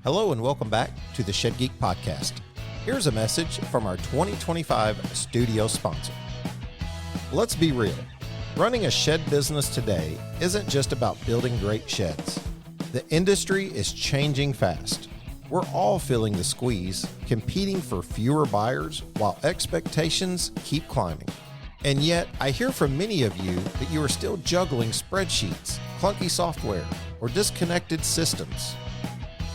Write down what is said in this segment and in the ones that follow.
Hello and welcome back to the Shed Geek Podcast. Here's a message from our 2025 studio sponsor. Let's be real. Running a shed business today isn't just about building great sheds. The industry is changing fast. We're all feeling the squeeze, competing for fewer buyers while expectations keep climbing. And yet, I hear from many of you that you are still juggling spreadsheets, clunky software, or disconnected systems.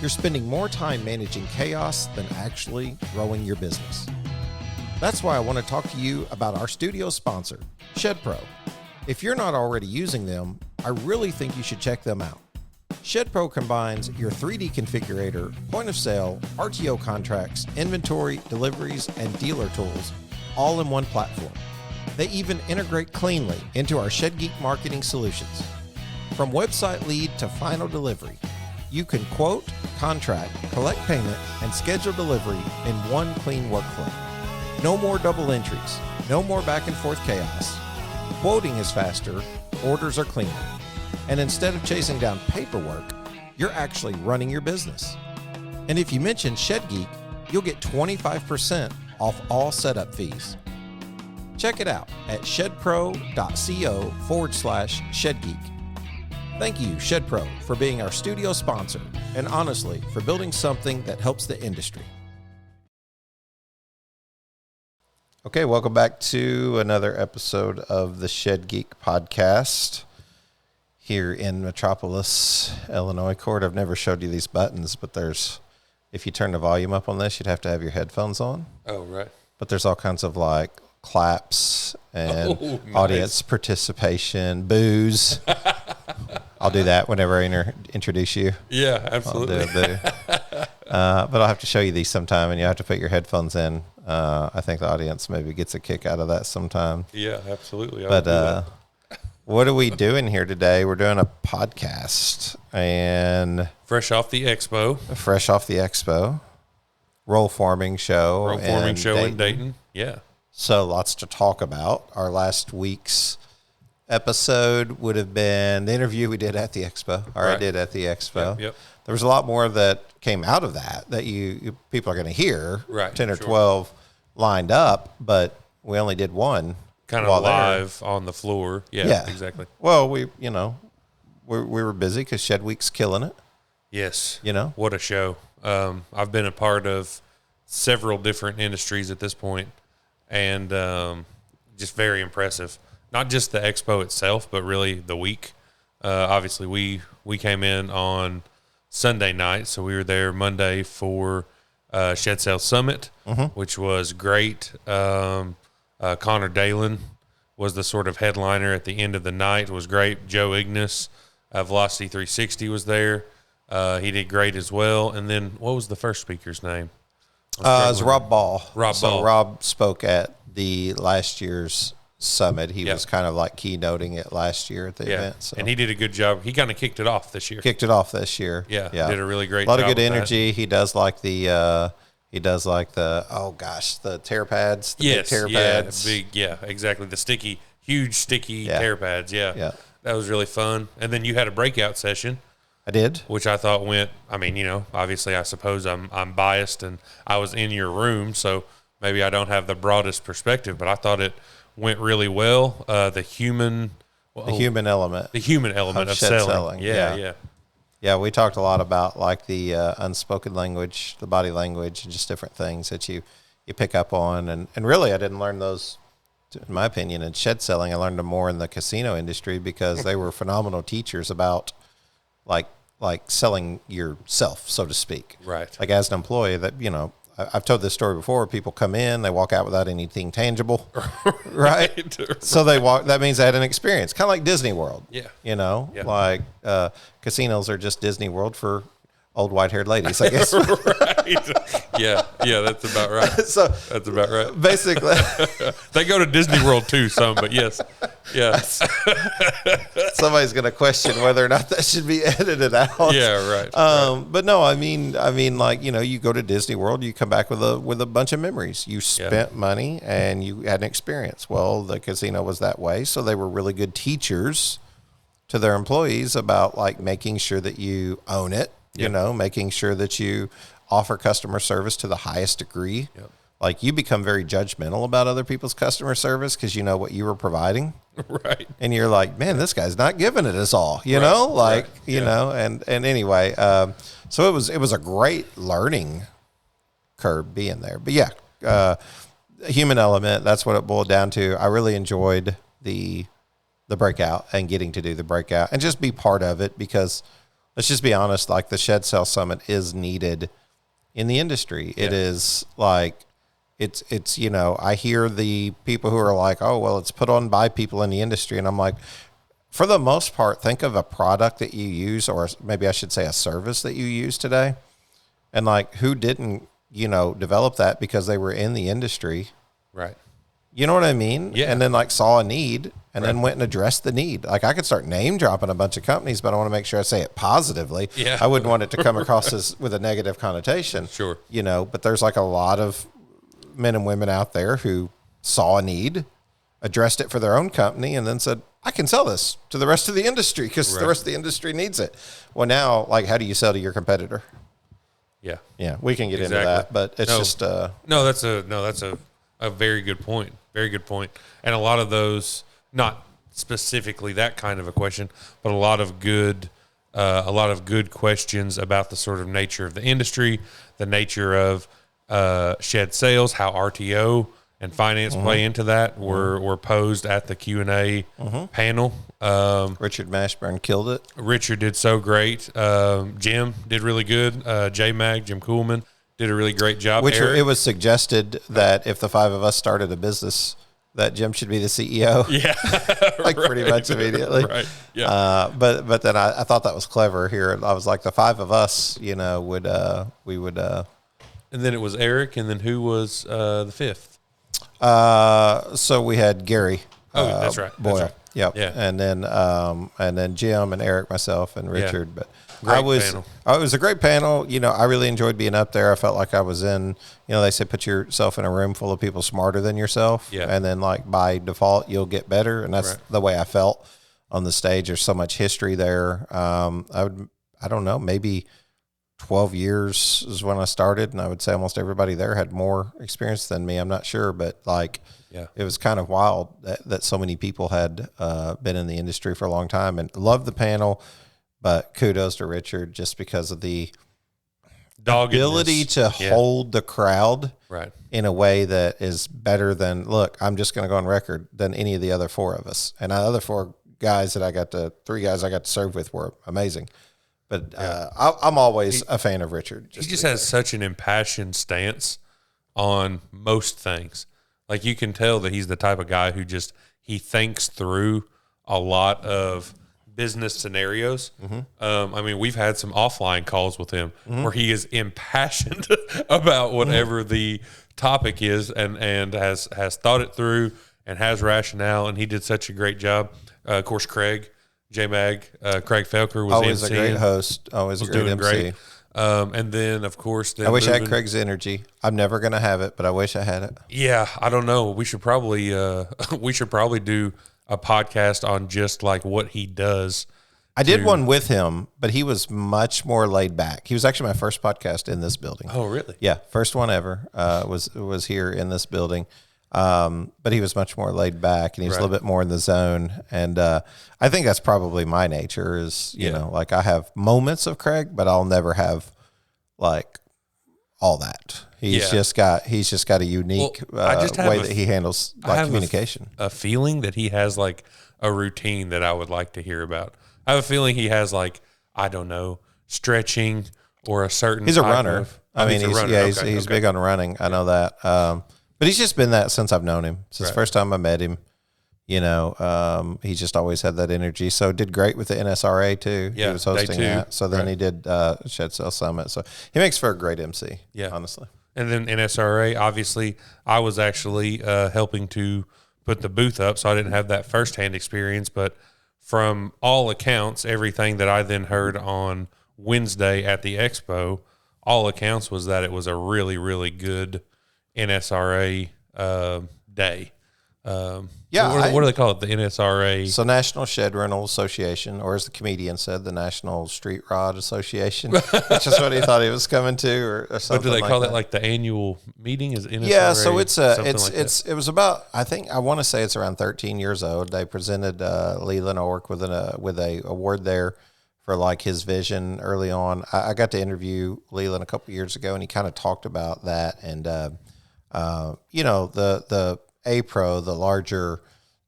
You're spending more time managing chaos than actually growing your business. That's why I want to talk to you about our studio sponsor, ShedPro. If you're not already using them, I really think you should check them out. ShedPro combines your 3D configurator, point of sale, RTO contracts, inventory, deliveries, and dealer tools all in one platform. They even integrate cleanly into our Shed Geek marketing solutions. From website lead to final delivery, you can quote, contract, collect payment, and schedule delivery in one clean workflow. No more double entries, no more back and forth chaos. Quoting is faster, orders are cleaner. And instead of chasing down paperwork, you're actually running your business. And if you mention Shed Geek, you'll get 25% off all setup fees. Check it out at shedpro.co/ShedGeek. Thank you, ShedPro, for being our studio sponsor, and honestly, for building something that helps the industry. Okay, welcome back to another episode of the Shed Geek Podcast here in Metropolis, Illinois. Cord, I've never showed you these buttons, but if you turn the volume up on this, you'd have to have your headphones on. Oh, right. But there's all kinds of like claps and nice. Audience participation, boos. I'll do that whenever I introduce you. Yeah, absolutely. I'll do a boo. But I'll have to show you these sometime, and you have to put your headphones in. I think the audience maybe gets a kick out of that sometime. Yeah, absolutely. But what are we doing here today? We're doing a podcast, and fresh off the Expo. Roll forming show. In Dayton. Yeah. So lots to talk about. Our last week's episode would have been the interview we did at the Expo, I did at the Expo. Yep. There was a lot more that came out of that you people are going to hear, right, 10 or 12 lined up, but we only did one. Kind of live on the floor. Yeah, exactly. Well, we were busy because Shed Week's killing it. Yes. What a show. I've been a part of several different industries at this point, and just very impressive. Not just the Expo itself, but really the week. Obviously, we came in on Sunday night, so we were there Monday for Shed Sales Summit, which was great. Connor Dalen was the sort of headliner at the end of the night. It was great. Joe Ignis, Velocity 360 was there. He did great as well. And then what was the first speaker's name? It was Rob Ball. Ball. Rob spoke at the last year's summit. He was kind of like keynoting it last year at the event. So. And he did a good job. He kind of kicked it off this year. Yeah, did a really great job. A lot of good energy. He does like the tear pads. Tear pads. Exactly. The huge sticky tear pads. Yeah. That was really fun. And then you had a breakout session. I did. Which I thought went, obviously I suppose I'm biased and I was in your room, so maybe I don't have the broadest perspective, but I thought it went really well. The human element of shed selling. Yeah. Yeah, we talked a lot about like the unspoken language, the body language, and just different things that you pick up on. And really, I didn't learn those, in my opinion, in shed selling. I learned them more in the casino industry because they were phenomenal teachers about like selling yourself, so to speak. Right. Like as an employee that, I've told this story before. People come in, they walk out without anything tangible, right? So that means they had an experience, kind of like Disney World. Yeah. Like casinos are just Disney World for old white-haired ladies, I guess. Right. Yeah, that's about right. That's about right. Basically. They go to Disney World too, some, but yes. Yeah. Somebody's going to question whether or not that should be edited out. Yeah, right. But no, I mean, like, you go to Disney World, you come back with a bunch of memories. You spent money and you had an experience. Well, the casino was that way, so they were really good teachers to their employees about like making sure that you own it you know, making sure that you offer customer service to the highest degree. Yep. Like you become very judgmental about other people's customer service because you know what you were providing. Right. And you're like, man, this guy's not giving it us all, you know, like, you know, and anyway, so it was a great learning curve being there, but yeah, human element, that's what it boiled down to. I really enjoyed the breakout and getting to do the breakout and just be part of it because let's just be honest, like the Shed Sale Summit is needed in the industry. It is like, it's, you know, I hear the people who are like, oh, well, it's put on by people in the industry. And I'm like, for the most part, think of a product that you use, or maybe I should say a service that you use today. And like, who didn't, you know, develop that because they were in the industry. Right. You know what I mean? Yeah. And then like saw a need and then went and addressed the need. Like I could start name dropping a bunch of companies, but I want to make sure I say it positively. Yeah. I wouldn't want it to come across as with a negative connotation. Sure. You know, but there's like a lot of men and women out there who saw a need, addressed it for their own company, and then said, I can sell this to the rest of the industry because the rest of the industry needs it. Well, now, like, how do you sell to your competitor? Yeah. Yeah, we can get into that, but it's just that's a very good point. Very good point. And a lot of those, not specifically that kind of a question, but a lot of good questions about the sort of nature of the industry, the nature of shed sales, how RTO and finance play into that were posed at the Q&A panel. Richard Mashburn killed it. Richard did so great. Jim did really good. Jim Coolman did a really great job. It was suggested that if the five of us started a business, that Jim should be the CEO. Yeah. Like pretty much immediately. Right. Yeah. But then I thought that was clever here. I was like, the five of us, you know, would. And then it was Eric, and then who was the fifth? So we had Gary. Oh, that's right. Boyle. That's right. Yep. Yeah. And then Jim and Eric, myself, and Richard. Yeah. But Great panel. It was a great panel. You know, I really enjoyed being up there. I felt like I was in, you know, they say put yourself in a room full of people smarter than yourself. Yeah. And then like by default, you'll get better. And that's the way I felt on the stage. There's so much history there. I don't know, maybe 12 years is when I started. And I would say almost everybody there had more experience than me. I'm not sure, but like, it was kind of wild that so many people had been in the industry for a long time and loved the panel. But kudos to Richard just because of the ability to hold the crowd in a way that is better than, look, I'm just going to go on record, than any of the other four of us. And the other three guys I got to serve with were amazing. But I'm always a fan of Richard. He just has such an impassioned stance on most things. Like you can tell that he's the type of guy who he thinks through a lot of business scenarios. I mean, we've had some offline calls with him where he is impassioned about whatever the topic is and has thought it through and has rationale. And he did such a great job. Of course, Craig Felker was always MCing. a great host, always a great MC. Great. And then, of course, I wish I had Craig's energy. I'm never going to have it, but I wish I had it. Yeah, I don't know. We should probably do a podcast on just like what he does. I did one with him, but he was much more laid back. He was actually my first podcast in this building. Oh, really? Yeah, first one ever was here in this building. But he was much more laid back, and he was a little bit more in the zone. And I think that's probably my nature is, you know, like I have moments of Craig, but I'll never have like all that. He's just got a unique way that he handles like communication. A feeling that he has like a routine that I would like to hear about. I have a feeling he has like, I don't know, stretching or a certain. He's a runner. He's big on running. I know that. But he's just been that since I've known him. Since the first time I met him, you know, he just always had that energy. So did great with the NSRA too. Yeah, he was hosting that. So then he did Shed Sale Summit. So he makes for a great MC. Yeah, honestly. And then NSRA, obviously, I was actually helping to put the booth up, so I didn't have that firsthand experience. But from all accounts, everything that I then heard on Wednesday at the Expo, all accounts was that it was a really, really good NSRA day. What do they call it? The NSRA. So National Shed Rental Association, or as the comedian said, the National Street Rod Association, which is what he thought he was coming to, or something. But do they call that like the annual meeting? Is NSRA? Yeah, so it was about, I want to say it's around 13 years old. They presented Leland Ork with a award there for like his vision early on. I got to interview Leland a couple years ago, and he kind of talked about that, and the A-Pro, the larger,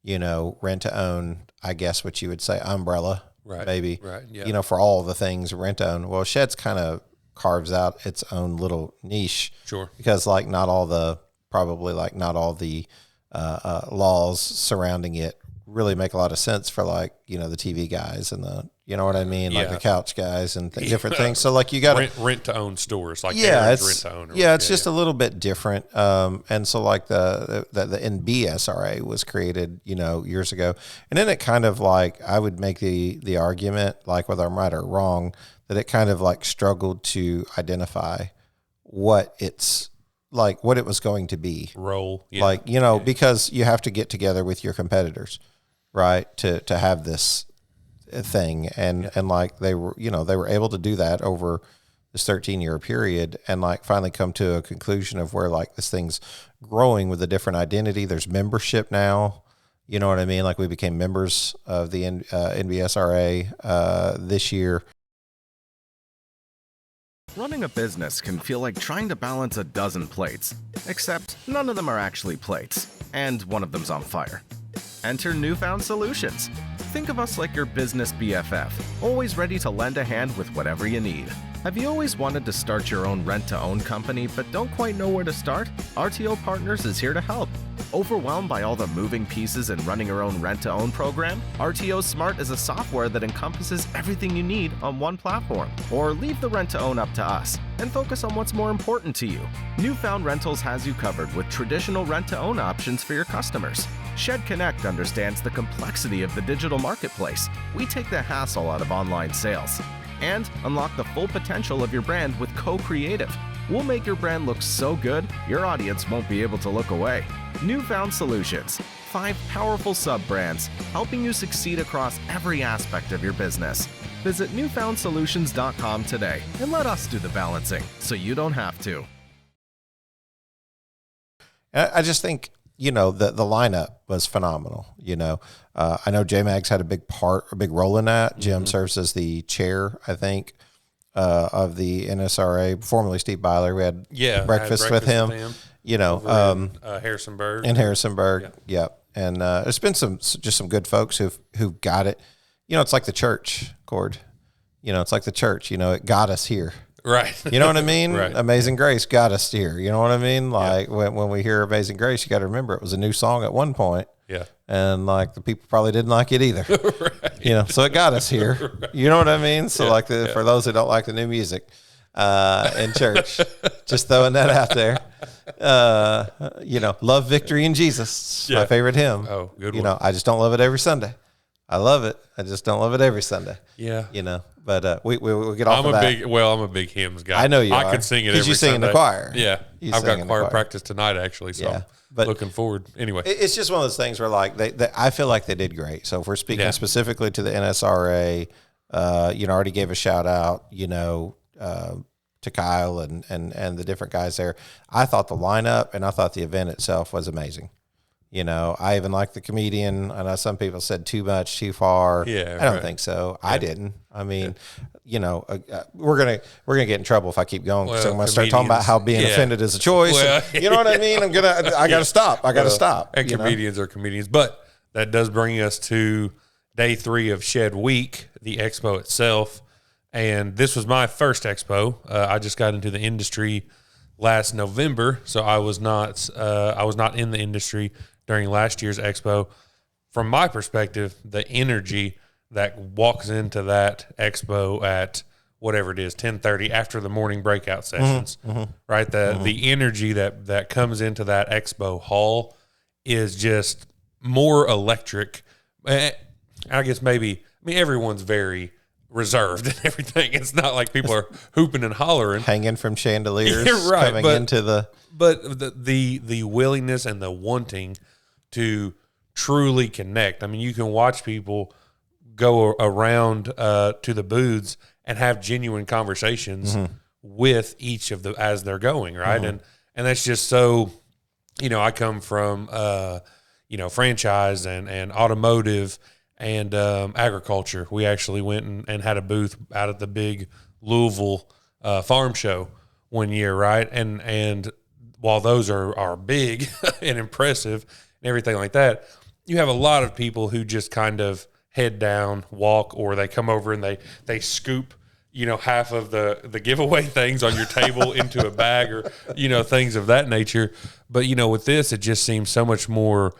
rent to own, I guess what you would say, umbrella, right? Maybe, right? Yeah. For all the things rent to own. Well, Shed's kind of carves out its own little niche, sure, because not all the laws surrounding it really make a lot of sense for the TV guys and the what I mean, like the couch guys and different things. So you got rent to own stores, it's rent to own. It's just a little bit different. And so the NSRA was created years ago, and then it kind of I would make the argument, whether I'm right or wrong, that it kind of struggled to identify what it's what it was going to be. Role, yeah. Because you have to get together with your competitors, right, to have this thing, and they were able to do that over this 13-year period, and finally come to a conclusion of where this thing's growing with a different identity. There's membership now, you know what I mean? We became members of the NBSRA this year. Running a business can feel like trying to balance a dozen plates, except none of them are actually plates, and one of them's on fire. Enter Newfound Solutions. Think of us like your business BFF, always ready to lend a hand with whatever you need. Have you always wanted to start your own rent-to-own company but don't quite know where to start? RTO Partners is here to help. Overwhelmed by all the moving pieces in running your own rent-to-own program? RTO Smart is a software that encompasses everything you need on one platform. Or leave the rent-to-own up to us and focus on what's more important to you. Newfound Rentals has you covered with traditional rent-to-own options for your customers. Shed Connect understands the complexity of the digital marketplace. We take the hassle out of online sales and unlock the full potential of your brand with co-creative. We'll make your brand look so good, your audience won't be able to look away. Newfound Solutions, 5 powerful sub-brands helping you succeed across every aspect of your business. Visit newfoundsolutions.com today and let us do the balancing so you don't have to. I just think, the lineup was phenomenal. I know J-Mag's had a big role in that. Jim serves as the chair, I think, of the NSRA, formerly Steve Byler. We had breakfast with him. Harrisonburg. In Harrisonburg, yeah. And there's been some good folks who've got it. It's like the church, Cord. It's like the church. It got us here. Right. You know what I mean? Right. Amazing Grace got us here. You know what I mean? When we hear Amazing Grace, you got to remember it was a new song at one point. Yeah. And the people probably didn't like it either. Right. So it got us here. Right. You know what I mean? So for those who don't like the new music in church, just throwing that out there. Love Victory in Jesus. My favorite hymn. Oh, good one. I just don't love it every Sunday. I love it. I just don't love it every Sunday. Yeah. But we get off of that. I'm a big hymns guy. I know you are. I could sing it every Because you sing Sunday. in the choir. Yeah. I've got choir practice tonight, actually, so I'm looking forward. Anyway. It's just one of those things where, I feel like they did great. So if we're speaking specifically to the NSRA, already gave a shout out, to Kyle and the different guys there. I thought the lineup and I thought the event itself was amazing. I even like the comedian. I know some people said too much, too far. Yeah, I don't think so. Yeah. I didn't. I mean, we're gonna get in trouble if I keep going. So I'm gonna start talking about how being offended is a choice. Well, you know what I mean? I gotta stop. I gotta stop. And comedians are comedians, but that does bring us to day 3 of Shed Week, the expo itself. And this was my first expo. I just got into the industry last November, so I was not in the industry during last year's expo. From my perspective, the energy that walks into that expo at whatever it is, 10:30 after the morning breakout sessions, right? The energy that comes into that expo hall is just more electric. I guess everyone's very reserved and everything. It's not like people are hooping and hollering, hanging from chandeliers, right, coming into the. But the willingness and the wanting to truly connect. I mean, you can watch people go around to the booths and have genuine conversations with each of as they're going, right? And that's just so, I come from, franchise and automotive and agriculture. We actually went and had a booth out at the big Louisville farm show one year, right? And while those are big and impressive and everything like that, you have a lot of people who just kind of head down, walk, or they come over and they scoop, half of the giveaway things on your table into a bag or, things of that nature. But, with this, it just seems so much more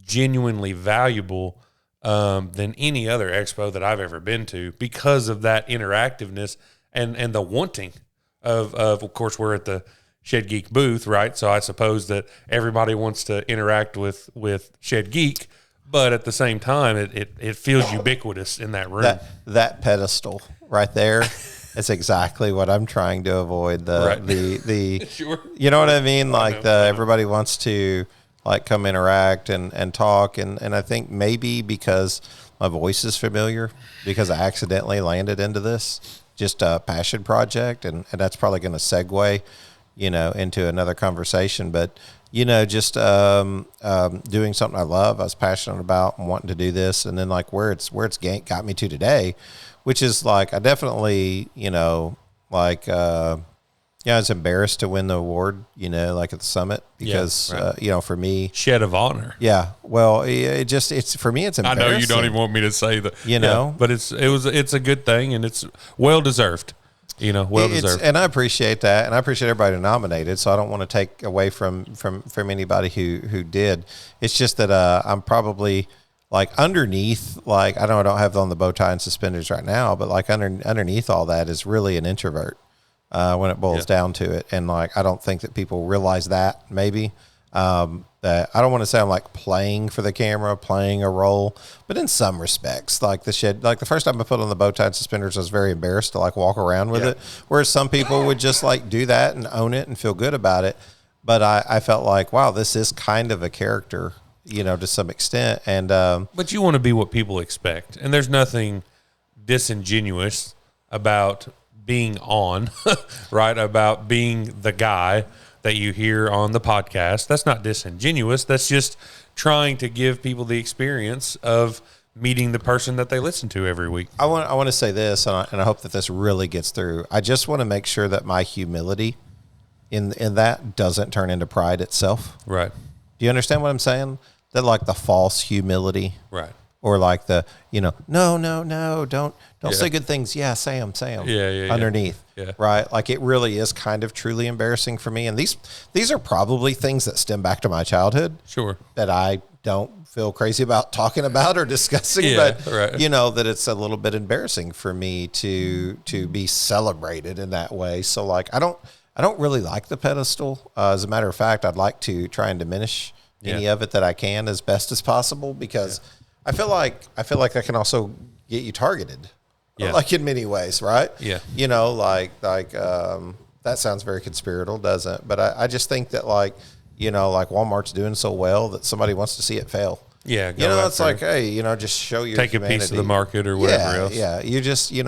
genuinely valuable than any other expo that I've ever been to because of that interactiveness and the wanting of course, we're at the Shed Geek booth, right? So I suppose that everybody wants to interact with Shed Geek, but at the same time, it feels ubiquitous in that room. That pedestal right there is exactly what I'm trying to avoid. The Sure. You know what I mean? Like everybody wants to like come interact and talk, and I think maybe because my voice is familiar, because I accidentally landed into this, just a passion project, and that's probably going to segue, into another conversation. But, just doing something I love, I was passionate about and wanting to do this. And then like where it's got me to today, which is like, I definitely, I was embarrassed to win the award, like at the summit because, for me, Shed of honor. Yeah. Well, it's for me, it's embarrassing. I know you don't even want me to say that, but it's a good thing and it's well deserved. Deserved. And I appreciate that. And I appreciate everybody who nominated. So I don't want to take away from anybody who did. It's just that I'm probably like underneath, like, I don't have on the bow tie and suspenders right now, but like underneath all that is really an introvert when it boils down to it. And like, I don't think that people realize that maybe. That I don't want to say I'm like playing for the camera, playing a role, but in some respects, like the first time I put on the bow tie and suspenders, I was very embarrassed to like walk around with it. Whereas some people would just like do that and own it and feel good about it. But I felt like, wow, this is kind of a character, to some extent. And, but you want to be what people expect. And there's nothing disingenuous about being on, right? About being the guy that you hear on the podcast. That's not disingenuous. That's just trying to give people the experience of meeting the person that they listen to every week. I want to say this, and I hope that this really gets through. I just want to make sure that my humility in that doesn't turn into pride itself. Right. Do you understand what I'm saying? That like the false humility. Right. Or like the, no, don't say good things. Yeah, say them. Yeah. Underneath. Yeah. Right. Like it really is kind of truly embarrassing for me. And these are probably things that stem back to my childhood. Sure. That I don't feel crazy about talking about or discussing. Yeah, but, right. that it's a little bit embarrassing for me to be celebrated in that way. So like, I don't really like the pedestal. As a matter of fact, I'd like to try and diminish any of it that I can as best as possible, because I feel like that can also get you targeted, like in many ways, right? Yeah. That sounds very conspiratorial, doesn't it? But I just think that like Walmart's doing so well that somebody wants to see it fail. Yeah. It's like, hey, just show your take humanity. A piece of the market or whatever else. Yeah. You just, I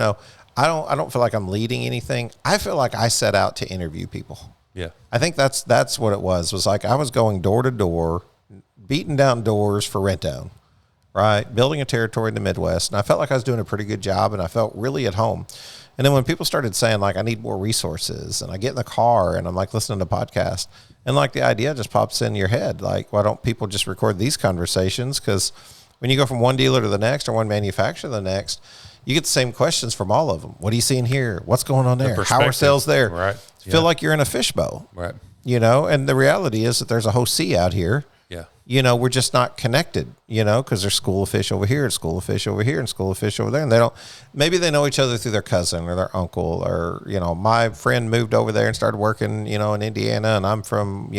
don't feel like I'm leading anything. I feel like I set out to interview people. Yeah. I think that's what it was like I was going door to door, beating down doors for rent-own. Right, building a territory in the Midwest, and I felt like I was doing a pretty good job, and I felt really at home. And then when people started saying like I need more resources, and I get in the car and I'm like listening to podcasts, and like the idea just pops in your head, like why don't people just record these conversations? Because when you go from one dealer to the next or one manufacturer to the next, you get the same questions from all of them. What are you seeing here? What's going on there? How are sales there? Right, feel like you're in a fishbowl. Right, and the reality is that there's a whole sea out here. Yeah. We're just not connected, because there's school of fish over here, and school of fish over here, and school of fish over there. And maybe they know each other through their cousin or their uncle, or, my friend moved over there and started working, in Indiana, and I'm from,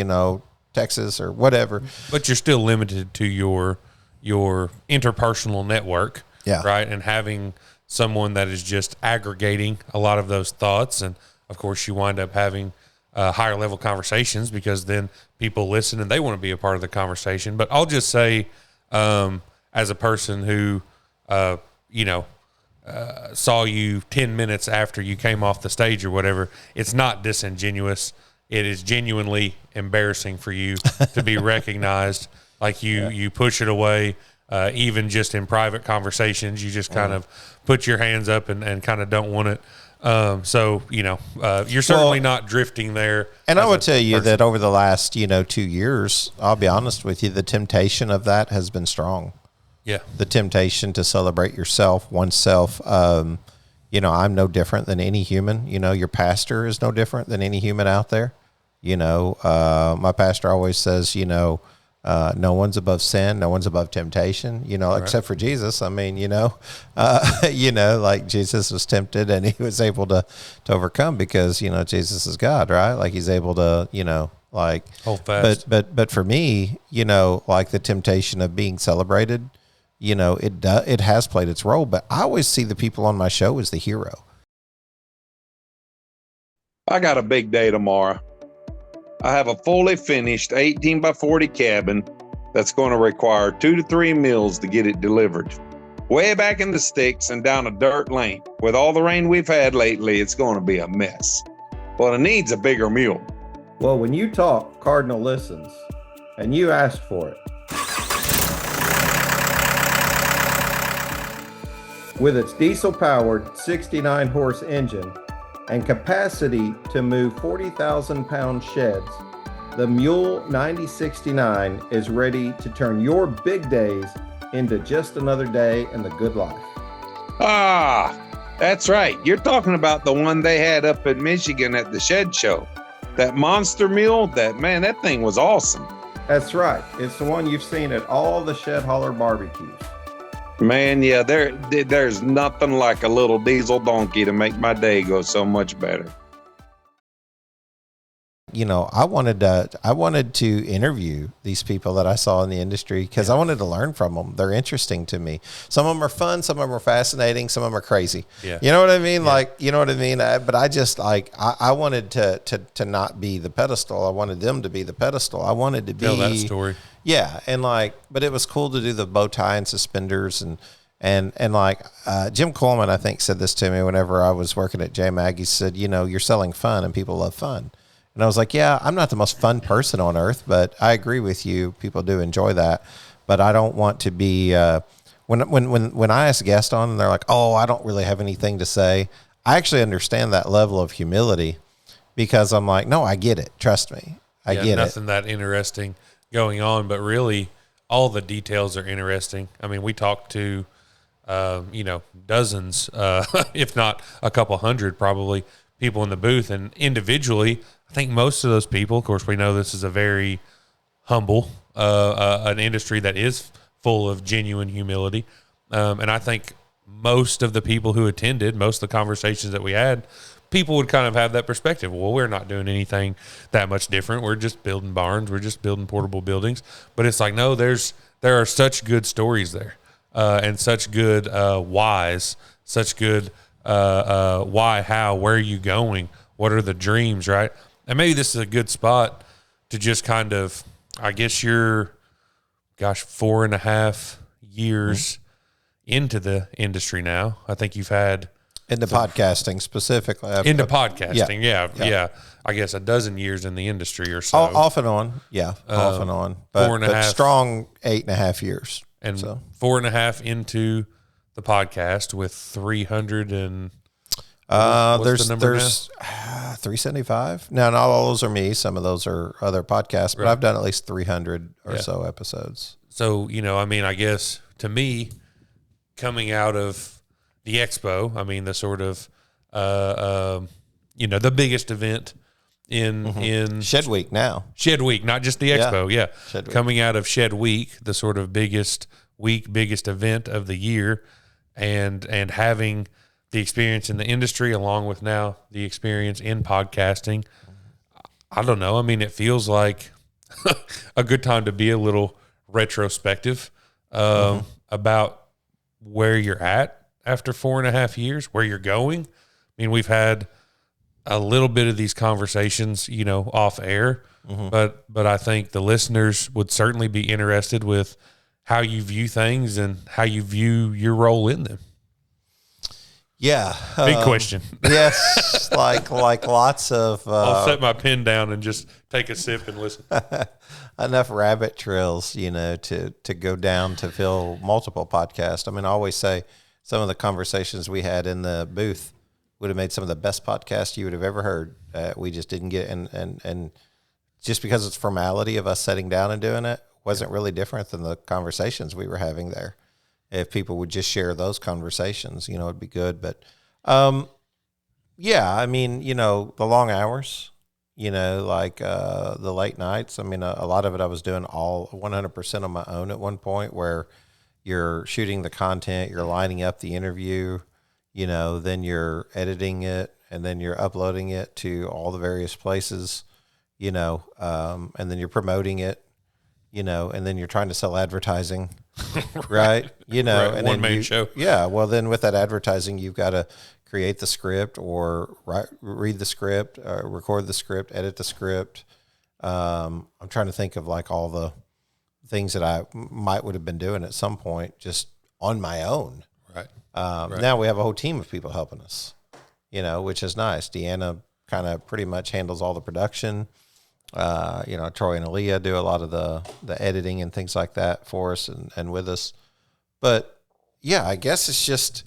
Texas or whatever. But you're still limited to your interpersonal network. Yeah. Right. And having someone that is just aggregating a lot of those thoughts. And of course you wind up having higher level conversations, because then people listen and they want to be a part of the conversation. But I'll just say, as a person who, saw you 10 minutes after you came off the stage or whatever, it's not disingenuous. It is genuinely embarrassing for you to be recognized. Like you push it away, even just in private conversations. You just kind of put your hands up and kind of don't want it. You're certainly not drifting there. And I would tell you that over the last, 2 years, I'll be honest with you, the temptation of that has been strong. Yeah. The temptation to celebrate yourself, oneself. I'm no different than any human. Your pastor is no different than any human out there. My pastor always says, no one's above sin, no one's above temptation, except for Jesus. I mean, like Jesus was tempted and he was able to overcome because, Jesus is God, right? Like he's able to, hold fast. But for me, like the temptation of being celebrated, it has played its role, but I always see the people on my show as the hero. I got a big day tomorrow. I have a fully finished 18 by 40 cabin that's going to require 2 to 3 meals to get it delivered. Way back in the sticks and down a dirt lane. With all the rain we've had lately, it's going to be a mess. Well, it needs a bigger mule. Well, when you talk, Cardinal listens, and you asked for it. With its diesel-powered 69-horse engine and capacity to move 40,000-pound sheds, the Mule 9069 is ready to turn your big days into just another day in the good life. Ah, that's right. You're talking about the one they had up in Michigan at the shed show. That monster mule, that thing was awesome. That's right. It's the one you've seen at all the Shed Holler barbecues. Man, yeah, there's nothing like a little diesel donkey to make my day go so much better. I wanted to interview these people that I saw in the industry because I wanted to learn from them. They're interesting to me. Some of them are fun. Some of them are fascinating. Some of them are crazy. Yeah. You know what I mean? Yeah. Like, you know what I mean? But I just I wanted to not be the pedestal. I wanted them to be the pedestal. I wanted to be. Tell that story. Yeah. And but it was cool to do the bow tie and suspenders and Jim Coleman, I think, said this to me whenever I was working at J-Mag. He said, you're selling fun and people love fun. And I was like, yeah, I'm not the most fun person on earth, but I agree with you. People do enjoy that. But I don't want to be, when I ask a guest on and they're like, oh, I don't really have anything to say. I actually understand that level of humility because I'm like, no, I get it. Trust me. I get it. Nothing that interesting going on, but really all the details are interesting. I mean, we talked to, dozens, if not a couple hundred, probably people in the booth, and individually, I think most of those people, of course, we know this is a very humble, an industry that is full of genuine humility. And I think most of the people who attended, most of the conversations that we had, people would kind of have that perspective. Well, we're not doing anything that much different. We're just building barns. We're just building portable buildings. But it's like, no, there are such good stories there, and such good whys, such good why, how, where are you going? What are the dreams, right? And maybe this is a good spot to just kind of, I guess you're, 4.5 years into the industry now. I think you've had. Into podcasting specifically. Into podcasting, yeah. I guess a dozen years in the industry or so. Off and on, off and on. But 4.5. Strong 8.5 years. And so 4.5 into the podcast with 300 and there's 375. Now, not all those are me. Some of those are other podcasts, but I've done at least 300 or so episodes. So, I guess to me, coming out of the Expo, the sort of, the biggest event in Shed Week now. Shed Week, not just the Expo. Yeah. Shed Week. Coming out of Shed Week, the sort of biggest event of the year, and having the experience in the industry along with now the experience in podcasting. I don't know. It feels like a good time to be a little retrospective about where you're at after 4.5 years, where you're going. We've had a little bit of these conversations, off air, but I think the listeners would certainly be interested with how you view things and how you view your role in them. Yeah. Big question. Yes. like lots of, I'll set my pen down and just take a sip and listen. Enough rabbit trails, to go down to fill multiple podcasts. I mean, I always say some of the conversations we had in the booth would have made some of the best podcasts you would have ever heard. We just didn't get, and just because it's formality of us sitting down and doing it wasn't really different than the conversations we were having there. If people would just share those conversations, it'd be good. But, yeah, I mean, the long hours, the late nights. I mean, a lot of it I was doing all 100% on my own at one point, where you're shooting the content, you're lining up the interview, then you're editing it, and then you're uploading it to all the various places, and then you're promoting it, and then you're trying to sell advertising, right? Right, and one-man show. Yeah. Well, then with that advertising, you've got to create the script or read the script, record the script, edit the script. I'm trying to think of like all the things that I would have been doing at some point just on my own. Right. Right. Now we have a whole team of people helping us, which is nice. Deanna kind of pretty much handles all the production. Troy and Aaliyah do a lot of the editing and things like that for us and with us. But yeah, I guess it's just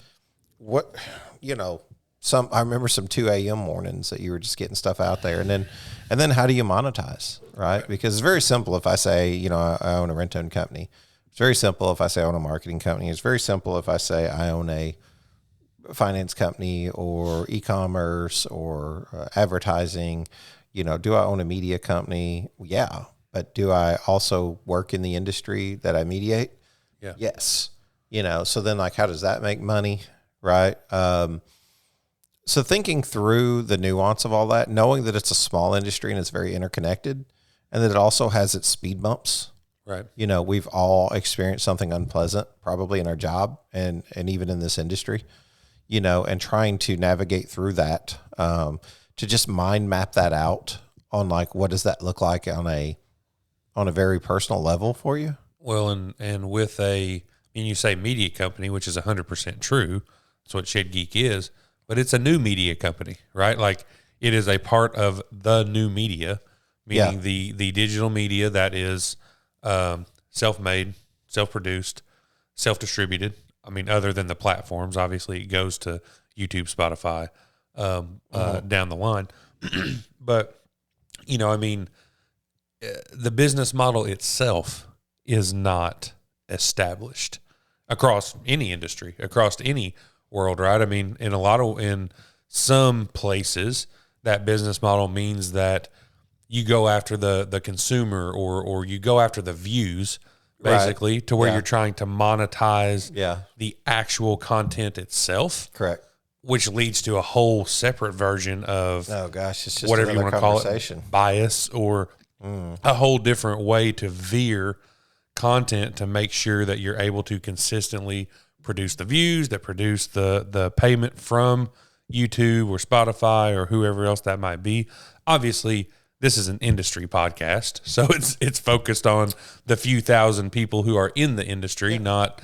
what, I remember some 2 a.m. mornings that you were just getting stuff out there. And then how do you monetize, right? Because it's very simple if I say, I own a rent-owned company. It's very simple if I say I own a marketing company. It's very simple if I say I own a finance company or e-commerce or advertising. Do I own a media company? Yeah. But do I also work in the industry that I mediate? Yeah. Yes. So then how does that make money? Right. So thinking through the nuance of all that, knowing that it's a small industry and it's very interconnected and that it also has its speed bumps. Right. We've all experienced something unpleasant probably in our job and even in this industry, and trying to navigate through that, to just mind map that out on what does that look like on a very personal level for you? Well, and with you say media company, which is 100% true. That's what Shed Geek is, but it's a new media company, right? Like it is a part of the new media, meaning the digital media that is self-made, self-produced, self-distributed. I mean, other than the platforms, obviously it goes to YouTube, Spotify, down the line. But, the business model itself is not established across any industry, across any world, right? I mean, in some places, that business model means that you go after the consumer or you go after the views, basically, right, to where you're trying to monetize the actual content itself. Correct. Which leads to a whole separate version of it's just whatever you want to call it, bias, or a whole different way to veer content to make sure that you're able to consistently produce the views, that produce the payment from YouTube or Spotify or whoever else that might be. Obviously, this is an industry podcast, so it's focused on the few thousand people who are in the industry, not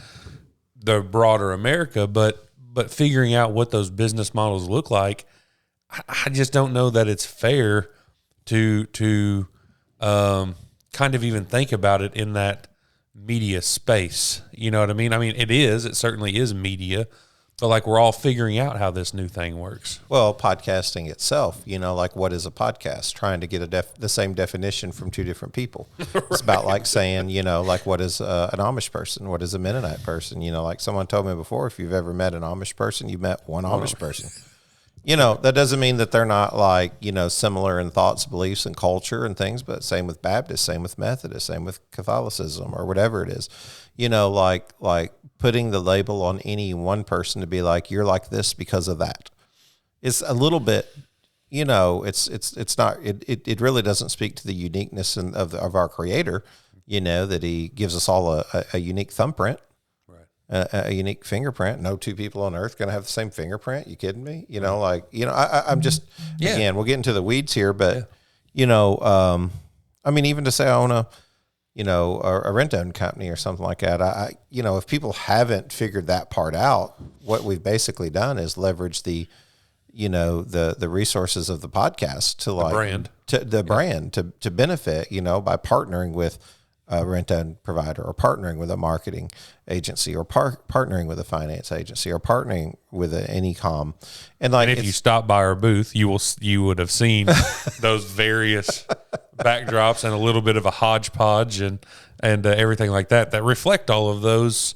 the broader America, but figuring out what those business models look like, I just don't know that it's fair to kind of even think about it in that media space. You know what I mean? I mean, it certainly is media, but we're all figuring out how this new thing works. Well, podcasting itself, what is a podcast? Trying to get the same definition from two different people. Right. It's about saying, what is an Amish person? What is a Mennonite person? Someone told me before, if you've ever met an Amish person, you met one Amish person. That doesn't mean that they're not similar in thoughts, beliefs, and culture and things, but same with Baptists, same with Methodists, same with Catholicism or whatever it is. Putting the label on any one person to be you're like this because of that. It's a little bit, it's not, it really doesn't speak to the uniqueness of our Creator, that He gives us all a unique thumbprint. Right. a unique fingerprint. No two people on earth going to have the same fingerprint. You kidding me? You know, like, you know, I'm just, again, we'll get into the weeds here, but you know, I mean, even to say I own a rent-own company or something like that, you know, if people haven't figured that part out, what we've basically done is leverage the, you know, the resources of the podcast to like brand to benefit, you know, by partnering with a rent-own provider or partnering with a marketing agency or partnering with a finance agency or partnering with an e-com. And like, and if you stop by our booth, you would have seen those various backdrops and a little bit of a hodgepodge and everything like that reflect all of those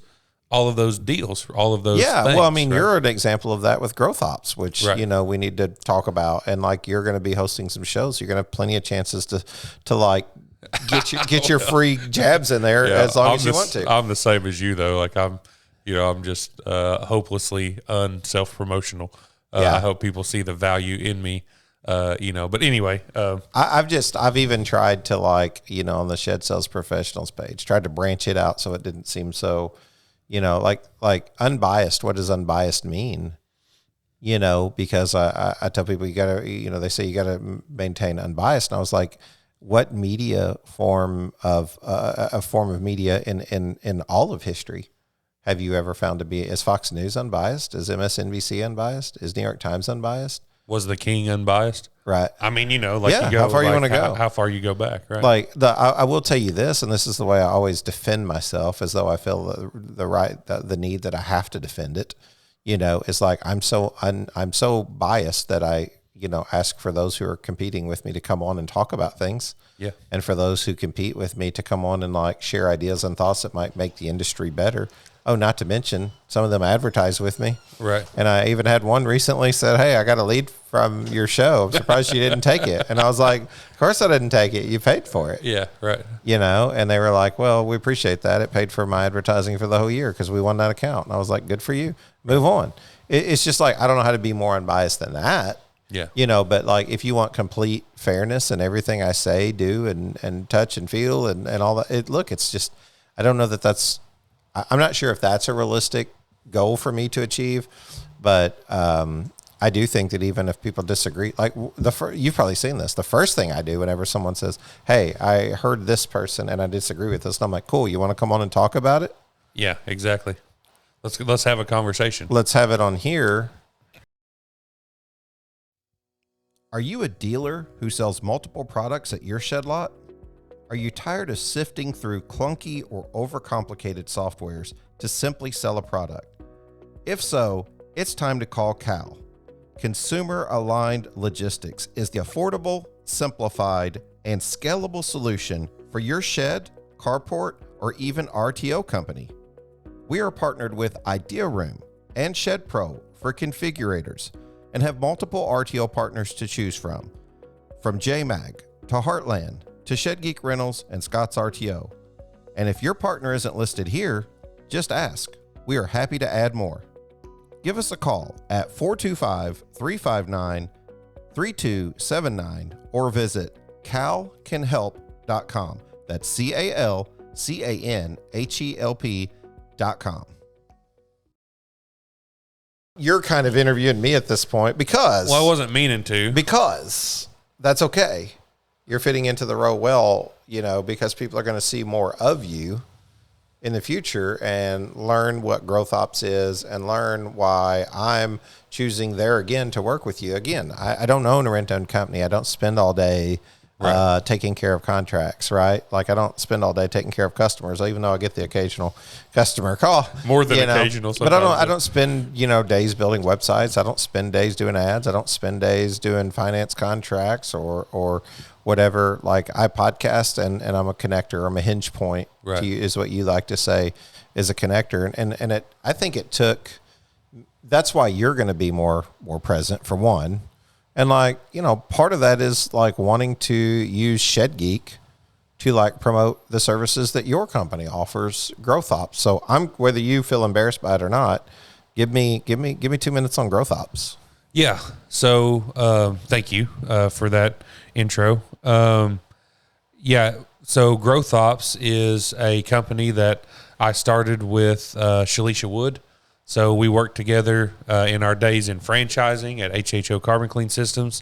deals, all of those things, well, I mean, right? you're an example of that with Growth Ops, which, you know, we need to talk about. And like, you're going to be hosting some shows. You're going to have plenty of chances to like get your free jabs in there as long as you want to. I'm the same as you though. Like I'm just hopelessly unself-promotional. I hope people see the value in me. You know, but anyway, I've even tried to, like, you know, on the Shed Sales Professionals page, tried to branch it out so it didn't seem so, you know, like unbiased. What does unbiased mean? You know, because I tell people you gotta, you know, they say you gotta maintain unbiased, and I was like, what media form of a form of media in all of history have you ever found to be? Is Fox News unbiased? Is MSNBC unbiased? Is New York Times unbiased? Was the king unbiased? Right. I mean, you know, like, you go, how far you want to go? How far you go back, right? Like I will tell you this, and this is the way I always defend myself, as though I feel the need that I have to defend it. You know, it's like I'm so biased that I, you know, ask for those who are competing with me to come on and talk about things. Yeah. And for those who compete with me to come on and like share ideas and thoughts that might make the industry better. Oh, not to mention some of them advertise with me. Right. And I even had one recently said, "Hey, I got a lead from your show. I'm surprised you didn't take it." And I was like, "Of course I didn't take it. You paid for it." Yeah. Right. You know, and they were like, "Well, we appreciate that. It paid for my advertising for the whole year because we won that account." And I was like, "Good for you. Move on." It's just like, I don't know how to be more unbiased than that. Yeah. You know, but like, if you want complete fairness in everything I say, do, and touch and feel and all that, it's just, I don't know that I'm not sure if that's a realistic goal for me to achieve, but I do think that even if people disagree, like you've probably seen this, the first thing I do whenever someone says, "Hey, I heard this person and I disagree with this," and I'm like, "Cool, you want to come on and talk about it?" Yeah, exactly. Let's have a conversation. Let's have it on here. Are you a dealer who sells multiple products at your shed lot? Are you tired of sifting through clunky or overcomplicated softwares to simply sell a product? If so, it's time to call Cal. Consumer Aligned Logistics is the affordable, simplified, and scalable solution for your shed, carport, or even RTO company. We are partnered with Idea Room and Shed Pro for configurators and have multiple RTO partners to choose from JMag to Heartland to Shed Geek Rentals and Scott's RTO. And if your partner isn't listed here, just ask. We are happy to add more. Give us a call at 425-359-3279 or visit calcanhelp.com. That's CALCANHELP.com. You're kind of interviewing me at this point because... Well, I wasn't meaning to. Because that's okay. You're fitting into the role well, you know, because people are going to see more of you in the future and learn what Growth Ops is and learn why I'm choosing there again to work with you. Again, I don't own a rent-own company. I don't spend all day taking care of contracts, right? Like, I don't spend all day taking care of customers, even though I get the occasional customer call. More than occasional sometimes. But I don't spend, days building websites. I don't spend days doing ads. I don't spend days doing finance contracts or whatever. Like, I podcast and I'm a connector. I'm a hinge point, right, is what you like to say, is a connector. And I think it took, that's why you're going to be more present, for one. And part of that is wanting to use Shed Geek to promote the services that your company offers, Growth Ops. So whether you feel embarrassed by it or not, give me 2 minutes on Growth Ops. Yeah. So thank you for that intro. So Growth Ops is a company that I started with Shalisha Wood. So we worked together in our days in franchising at HHO Carbon Clean Systems.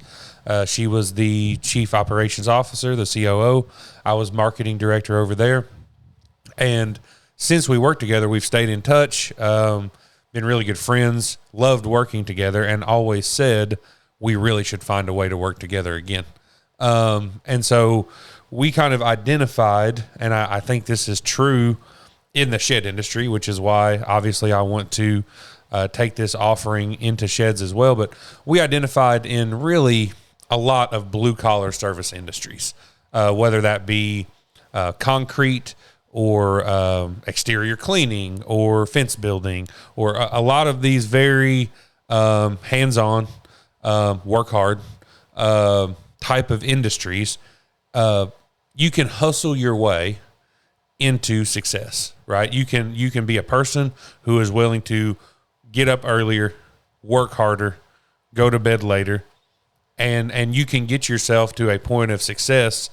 She was the chief operations officer, the COO. I was marketing director over there. And since we worked together, we've stayed in touch, been really good friends, loved working together, and always said we really should find a way to work together again. And so we kind of identified, and I think this is true in the shed industry, which is why obviously I want to take this offering into sheds as well. But we identified in really a lot of blue collar service industries, whether that be concrete or exterior cleaning or fence building, or a lot of these very hands-on, work hard type of industries. You can hustle your way into success, right? You can be a person who is willing to get up earlier, work harder, go to bed later, and you can get yourself to a point of success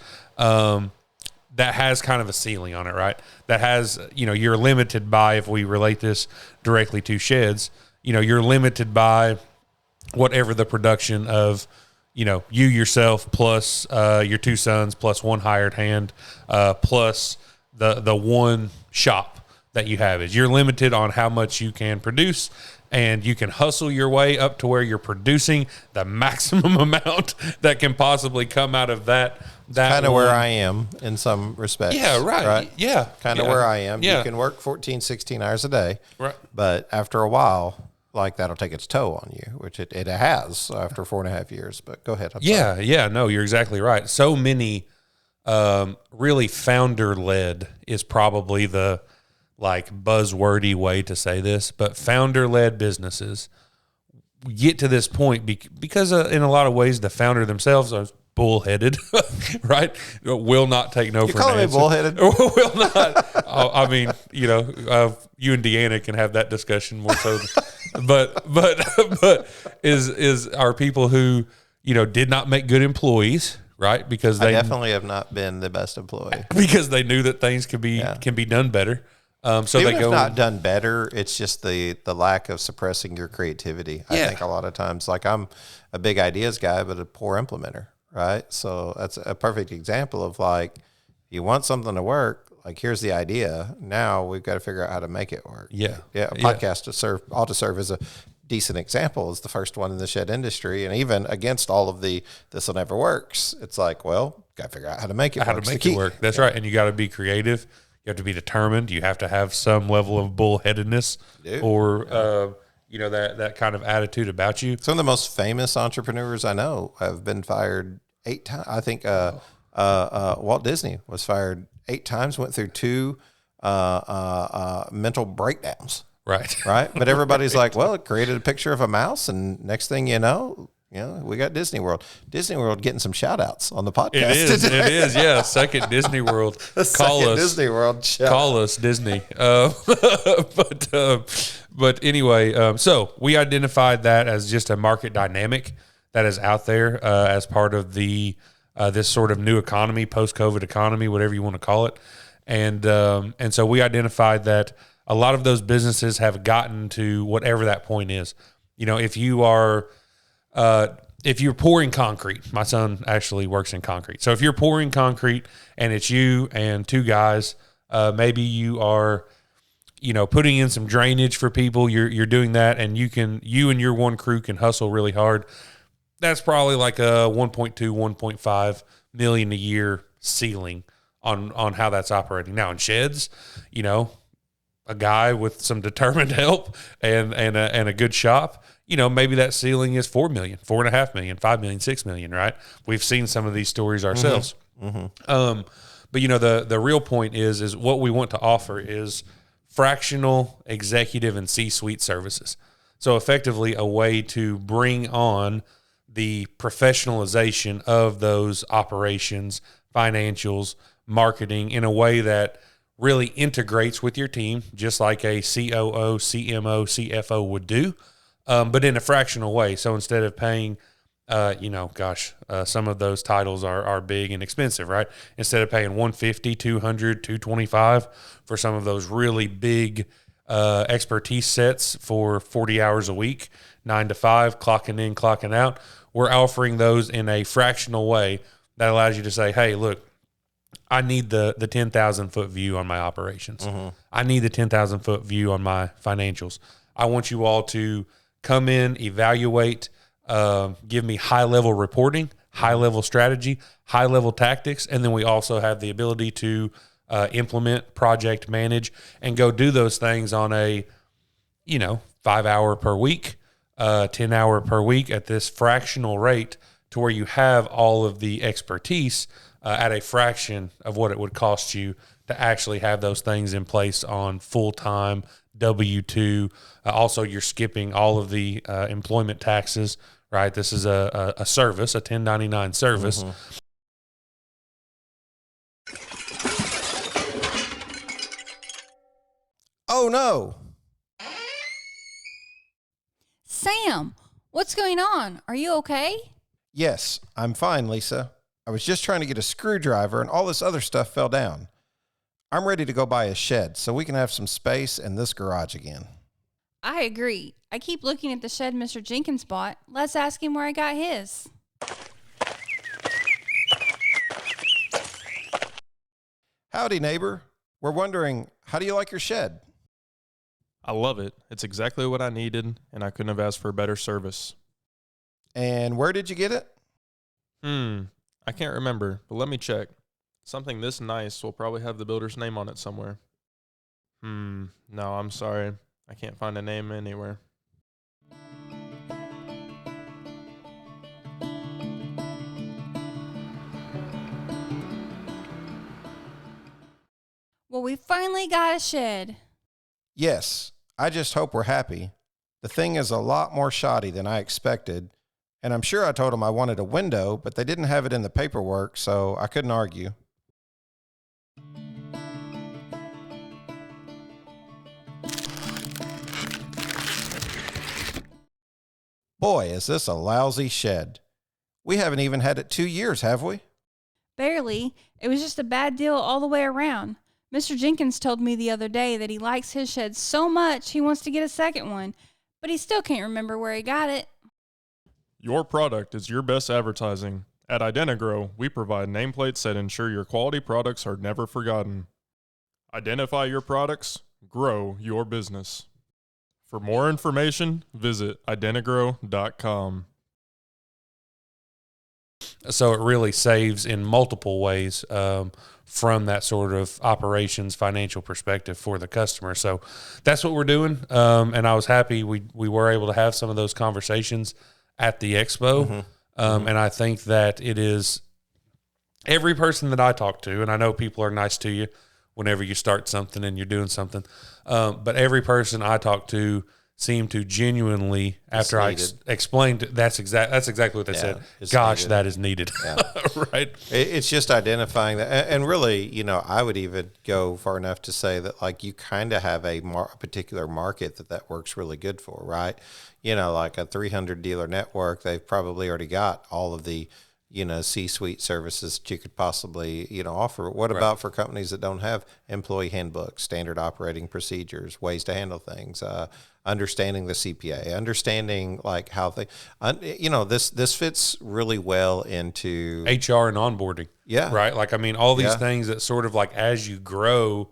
that has kind of a ceiling on it, right? That has, you're limited by, if we relate this directly to sheds, you're limited by whatever the production of, you yourself plus your two sons plus one hired hand plus the one shop that you have is. You're limited on how much you can produce, and you can hustle your way up to where you're producing the maximum amount that can possibly come out of that kind of where I am in some respects. Yeah, right. Yeah. Kind of where I am. Yeah. You can work 14, 16 hours a day. Right. But after a while, like, that'll take its toll on you, which it has after 4.5 years. But go ahead. Yeah. No, you're exactly right. So many really founder-led is probably the buzzwordy way to say this, but founder-led businesses get to this point because in a lot of ways the founder themselves are bullheaded, right? Will not take no for an answer. You call me bullheaded? Will not. I mean, you and Deanna can have that discussion more so. but are people who did not make good employees, right? Because they definitely have not been the best employee because they knew that things can be done better. So even they go if not done better, it's just the lack of suppressing your creativity. I think a lot of times, I'm a big ideas guy, but a poor implementer, right? So that's a perfect example of you want something to work. Here's the idea. Now we've got to figure out how to make it work. Yeah. A podcast ought to serve as a decent example. Is the first one in the shed industry, and even against all of this will never works. It's got to figure out how to make it work. That's right. And you got to be creative. You have to be determined. You have to have some level of bullheadedness or, that kind of attitude about you. Some of the most famous entrepreneurs I know have been fired 8 times. I think Walt Disney was fired 8 times, went through 2 mental breakdowns. Right. But everybody's well, it created a picture of a mouse, and next thing you know, we got Disney World. Disney World getting some shout outs on the podcast. It is. Yeah. Second Disney World. Call us Disney World. Call us Disney. But anyway, so we identified that as just a market dynamic that is out there as part of the this sort of new economy, post-COVID economy, whatever you want to call it. And so we identified that a lot of those businesses have gotten to whatever that point is. If you're pouring concrete, my son actually works in concrete. So if you're pouring concrete and it's you and 2 guys, maybe you are, putting in some drainage for people. You're doing that, and you and your one crew can hustle really hard. That's probably like a 1.2, 1.5 million a year ceiling on how that's operating. Now in sheds, a guy with some determined help and a good shop, maybe that ceiling is 4 million, 4.5 million, 5 million, 6 million, right? We've seen some of these stories ourselves. Mm-hmm. But the real point is what we want to offer is fractional executive and C-suite services. So effectively a way to bring on the professionalization of those operations, financials, marketing in a way that really integrates with your team, just like a COO, CMO, CFO would do, but in a fractional way. So instead of paying some of those titles are big and expensive, right? Instead of paying 150, 200, 225 for some of those really big expertise sets for 40 hours a week, 9 to 5, clocking in, clocking out, we're offering those in a fractional way that allows you to say, hey, look, I need the 10,000 foot view on my operations. I need the 10,000 foot view on my financials. I want you all to come in, evaluate, give me high level reporting, high level strategy, high level tactics. And then we also have the ability to implement, project, manage, and go do those things on a, 5 hour per week, 10 hour per week at this fractional rate to where you have all of the expertise at a fraction of what it would cost you to actually have those things in place on full-time W-2. Also, you're skipping all of the employment taxes, right? This is a service, a 1099 service. Oh, no. Sam, what's going on? Are you okay? Yes, I'm fine, Lisa. I was just trying to get a screwdriver and all this other stuff fell down. I'm ready to go buy a shed so we can have some space in this garage again. I agree. I keep looking at the shed Mr. Jenkins bought. Let's ask him where I got his. Howdy, neighbor. We're wondering, how do you like your shed? I love it. It's exactly what I needed, and I couldn't have asked for a better service. And where did you get it? I can't remember, but let me check. Something this nice will probably have the builder's name on it somewhere. No, I'm sorry. I can't find a name anywhere. Well, we finally got a shed. Yes, I just hope we're happy. The thing is a lot more shoddy than I expected, and I'm sure I told them I wanted a window, but they didn't have it in the paperwork, so I couldn't argue. Boy, is this a lousy shed. We haven't even had it 2 years, have we? Barely. It was just a bad deal all the way around. Mr. Jenkins told me the other day that he likes his shed so much he wants to get a second one, but he still can't remember where he got it. Your product is your best advertising. At Identigrow, we provide nameplates that ensure your quality products are never forgotten. Identify your products, grow your business. For more information, visit identigrow.com. So it really saves in multiple ways from that sort of operations financial perspective for the customer. So that's what we're doing. And I was happy we were able to have some of those conversations at the Expo. And I think that it is every person that I talk to, and I know people are nice to you whenever you start something and you're doing something. But every person I talk to seemed to genuinely, after I explained, that's exactly what they said. Gosh, needed. That is needed. Yeah. Right. It's just identifying that. And really, I would even go far enough to say that like you kind of have a particular market that works really good for, right? Like a 300 dealer network, they've probably already got all of the, C-suite services that you could possibly, offer. What about for companies that don't have employee handbooks, standard operating procedures, ways to handle things, understanding the CPA, understanding like how they, this fits really well into HR and onboarding. Yeah. Right. Like, all these things that sort of like, as you grow,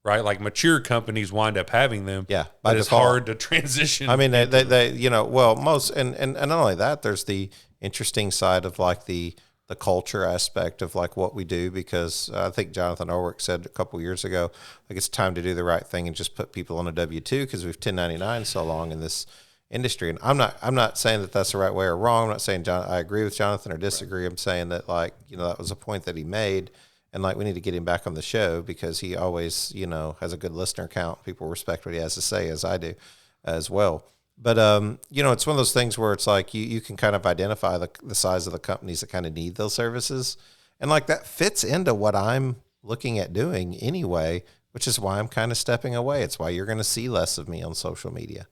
right. Like mature companies wind up having them. Yeah. But it's hard to transition. Most, and not only that, there's the interesting side of like the culture aspect of like what we do, because I think Jonathan Orwick said a couple years ago, like it's time to do the right thing and just put people on a W-2 because we've 1099 so long in this industry. And I'm not saying that that's the right way or wrong. I'm not saying I agree with Jonathan or disagree. Right. I'm saying that like, that was a point that he made, and like we need to get him back on the show because he always, has a good listener count. People respect what he has to say, as I do as well. But, it's one of those things where it's like you can kind of identify the size of the companies that kind of need those services. And like that fits into what I'm looking at doing anyway, which is why I'm kind of stepping away. It's why you're going to see less of me on social media.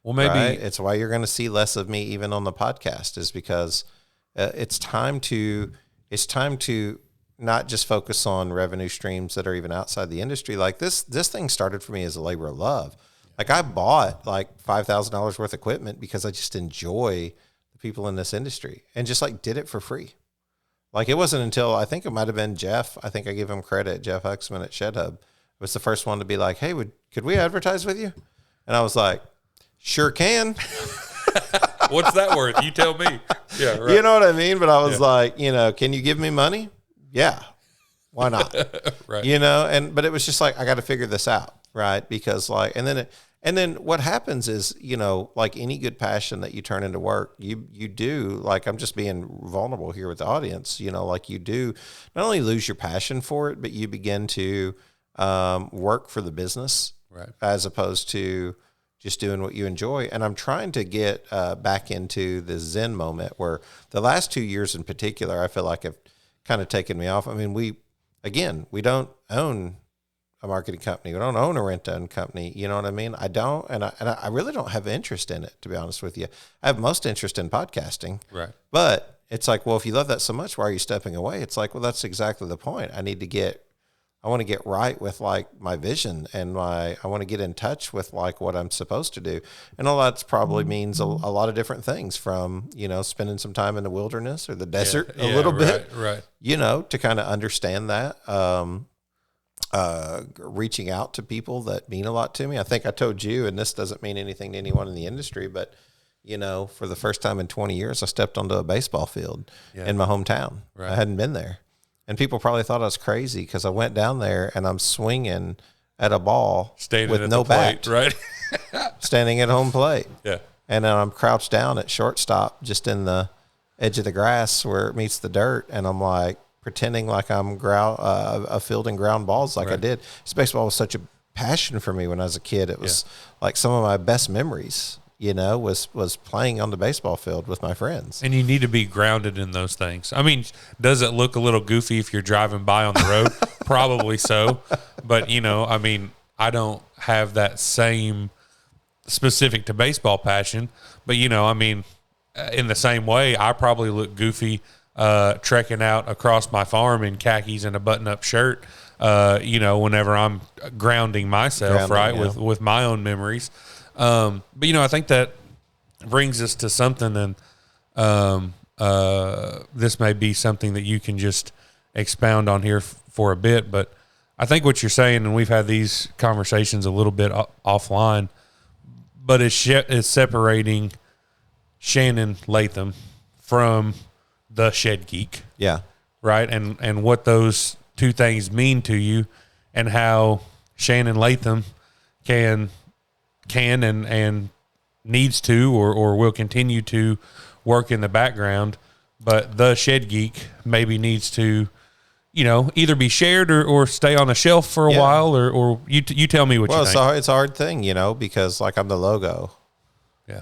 Well, maybe right? It's why you're going to see less of me even on the podcast, is because, It's time to not just focus on revenue streams that are even outside the industry. Like this thing started for me as a labor of love. Like I bought like $5,000 worth of equipment because I just enjoy the people in this industry and just like did it for free. Like it wasn't until I think it might've been Jeff. I think I give him credit. Jeff Huxman at Shed Hub was the first one to be like, hey, could we advertise with you? And I was like, sure can. What's that worth? You tell me. Yeah, right. You know what I mean? But I was like, can you give me money? Yeah. Why not? Right. But it was just like, I got to figure this out. Right. Because like, and then what happens is, like any good passion that you turn into work, you do, like, I'm just being vulnerable here with the audience, like you do not only lose your passion for it, but you begin to work for the business, right, as opposed to just doing what you enjoy. And I'm trying to get back into the Zen moment where the last 2 years in particular, I feel like have kind of taken me off. I mean, we don't own a marketing company. We don't own a rent-own company. You know what I mean? I don't, and I really don't have interest in it, to be honest with you. I have most interest in podcasting. Right. But it's like, well, if you love that so much, why are you stepping away? It's like, well, that's exactly the point. I want to get right with like my vision and I want to get in touch with like what I'm supposed to do. And all that's probably means a lot of different things from, spending some time in the wilderness or the desert a little bit, right. To kind of understand that, reaching out to people that mean a lot to me. I think I told you, and this doesn't mean anything to anyone in the industry, but for the first time in 20 years, I stepped onto a baseball field in my hometown. Right. I hadn't been there. And people probably thought I was crazy because I went down there and I'm swinging at a ball with no bat, right? Standing at home plate. Yeah. And then I'm crouched down at shortstop, just in the edge of the grass where it meets the dirt. And I'm like pretending like I'm fielding ground balls like I did. This baseball was such a passion for me when I was a kid. It was like some of my best memories, was playing on the baseball field with my friends. And you need to be grounded in those things. I mean, does it look a little goofy if you're driving by on the road? Probably so. But, I mean, I don't have that same specific to baseball passion. But, I mean, in the same way, I probably look goofy trekking out across my farm in khakis and a button-up shirt, whenever I'm grounding myself, with my own memories. But I think that brings us to something, and this may be something that you can just expound on here for a bit. But I think what you're saying, and we've had these conversations a little bit offline, but it's separating Shannon Latham from the Shed Geek, right, and what those two things mean to you, and how Shannon Latham can and needs to or will continue to work in the background, but the Shed Geek maybe needs to, either be shared or stay on the shelf for a while, or you tell me what you think. Well, it's a hard thing, because like I'm the logo,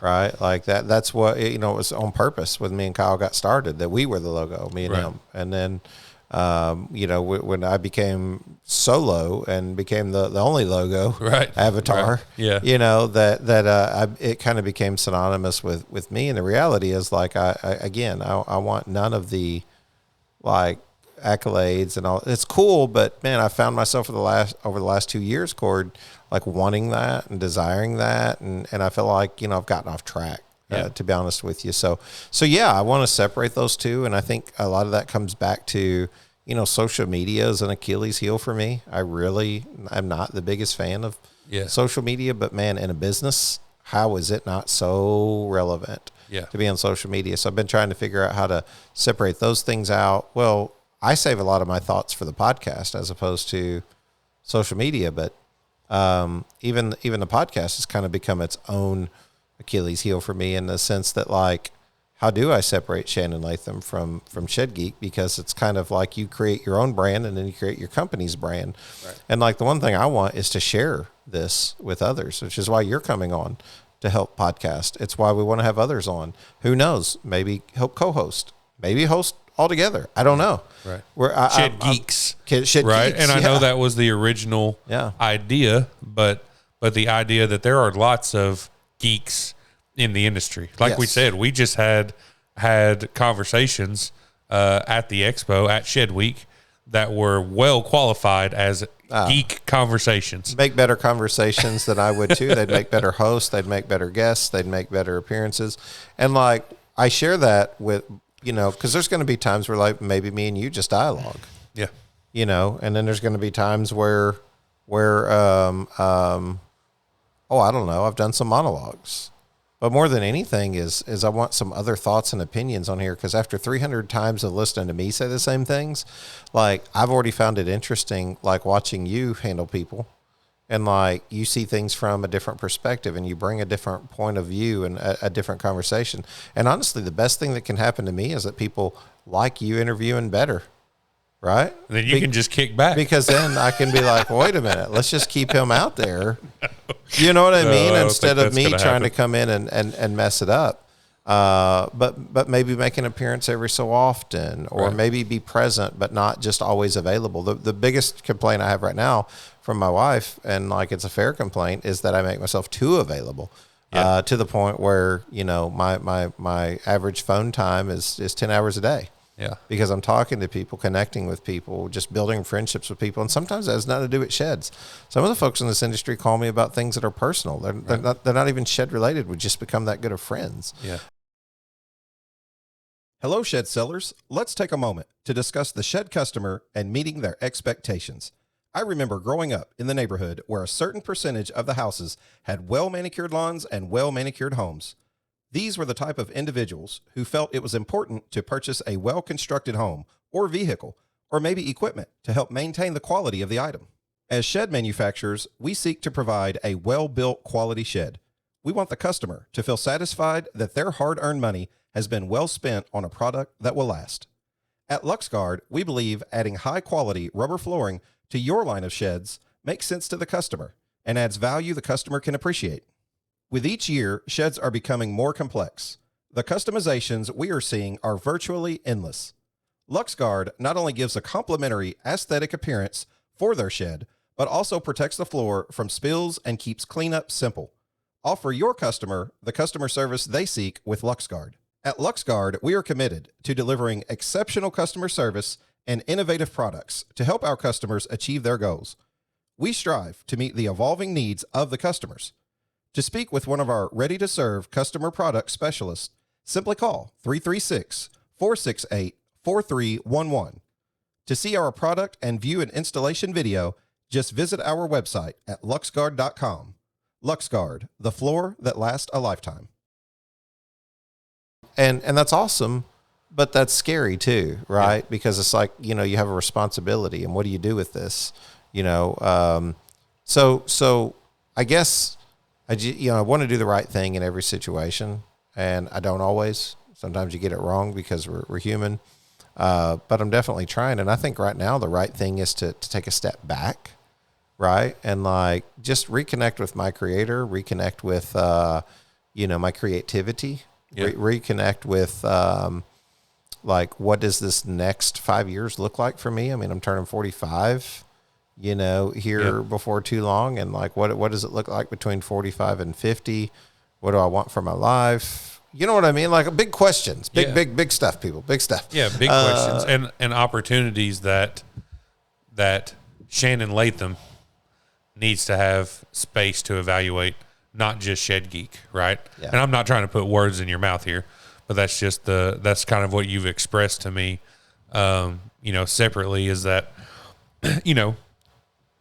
right? Like that's what, it was on purpose when me and Kyle got started, that we were the logo, me and him. And then, when I became solo and became the only logo avatar, it kind of became synonymous with me. And the reality is, like, I want none of the like accolades and all. It's cool, but man, I found myself over the last 2 years, Cord, like wanting that and desiring that, and I feel like I've gotten off track. To be honest with you. So I want to separate those two. And I think a lot of that comes back to, social media is an Achilles heel for me. I'm not the biggest fan of social media, but man, in a business, how is it not so relevant to be on social media? So I've been trying to figure out how to separate those things out. Well, I save a lot of my thoughts for the podcast as opposed to social media, but even the podcast has kind of become its own Achilles heel for me, in the sense that, like, how do I separate Shannon Latham from Shed Geek? Because it's kind of like you create your own brand and then you create your company's brand. Right. And like the one thing I want is to share this with others, which is why you're coming on to help podcast. It's why we want to have others on. Who knows? Maybe help co-host, maybe host altogether. I don't know. Right. Shed Geeks. Shed right. Geeks. And I know that was the original idea, but the idea that there are lots of geeks in the industry. Like we said, we just had had conversations at the expo at Shed Week that were well qualified as geek conversations. Make better conversations than I would too. They'd make better hosts. They'd make better guests. They'd make better appearances. And like, I share that with, because there's going to be times where like maybe me and you just dialogue. Yeah. And then there's going to be times where I don't know, I've done some monologues. But more than anything is I want some other thoughts and opinions on here, because after 300 times of listening to me say the same things, like I've already found it interesting, like watching you handle people, and like you see things from a different perspective and you bring a different point of view and a different conversation. And honestly, the best thing that can happen to me is that people like you interviewing better. Right? Then you can just kick back. Because then I can be like, wait a minute, let's just keep him out there. You know what I mean? Instead of me trying to come in and mess it up. But maybe make an appearance every so often, or maybe be present, but not just always available. The biggest complaint I have right now from my wife, and like it's a fair complaint, is that I make myself too available. To the point where, my average phone time is 10 hours a day. Yeah. Because I'm talking to people, connecting with people, just building friendships with people. And sometimes that has nothing to do with sheds. Some of the folks in this industry call me about things that are personal. They're not even shed related. We just become that good of friends. Yeah. Hello, shed sellers. Let's take a moment to discuss the shed customer and meeting their expectations. I remember growing up in the neighborhood where a certain percentage of the houses had well-manicured lawns and well-manicured homes. These were the type of individuals who felt it was important to purchase a well-constructed home or vehicle, or maybe equipment to help maintain the quality of the item. As shed manufacturers, we seek to provide a well-built quality shed. We want the customer to feel satisfied that their hard-earned money has been well spent on a product that will last. At LuxGuard, we believe adding high-quality rubber flooring to your line of sheds makes sense to the customer and adds value the customer can appreciate. With each year, sheds are becoming more complex. The customizations we are seeing are virtually endless. LuxGuard not only gives a complimentary aesthetic appearance for their shed, but also protects the floor from spills and keeps cleanup simple. Offer your customer the customer service they seek with LuxGuard. At LuxGuard, we are committed to delivering exceptional customer service and innovative products to help our customers achieve their goals. We strive to meet the evolving needs of the customers. To speak with one of our ready-to-serve customer product specialists, simply call 336-468-4311. To see our product and view an installation video, just visit our website at luxguard.com. LuxGuard, the floor that lasts a lifetime. And that's awesome, but that's scary too, right? Yeah. Because it's like, you have a responsibility, and what do you do with this? So I guess I want to do the right thing in every situation, and I don't always. Sometimes you get it wrong because we're human, but I'm definitely trying. And I think right now the right thing is to take a step back, right? And like just reconnect with my creator, reconnect with, my creativity, reconnect with, like, what does this next 5 years look like for me? I mean, I'm turning 45, before too long. And like, what does it look like between 45 and 50? What do I want for my life? You know what I mean? Like big questions, big stuff, people, big stuff. Yeah. Big questions and opportunities that Shannon Latham needs to have space to evaluate, not just Shed Geek. Right. Yeah. And I'm not trying to put words in your mouth here, but that's just that's kind of what you've expressed to me, separately, is that,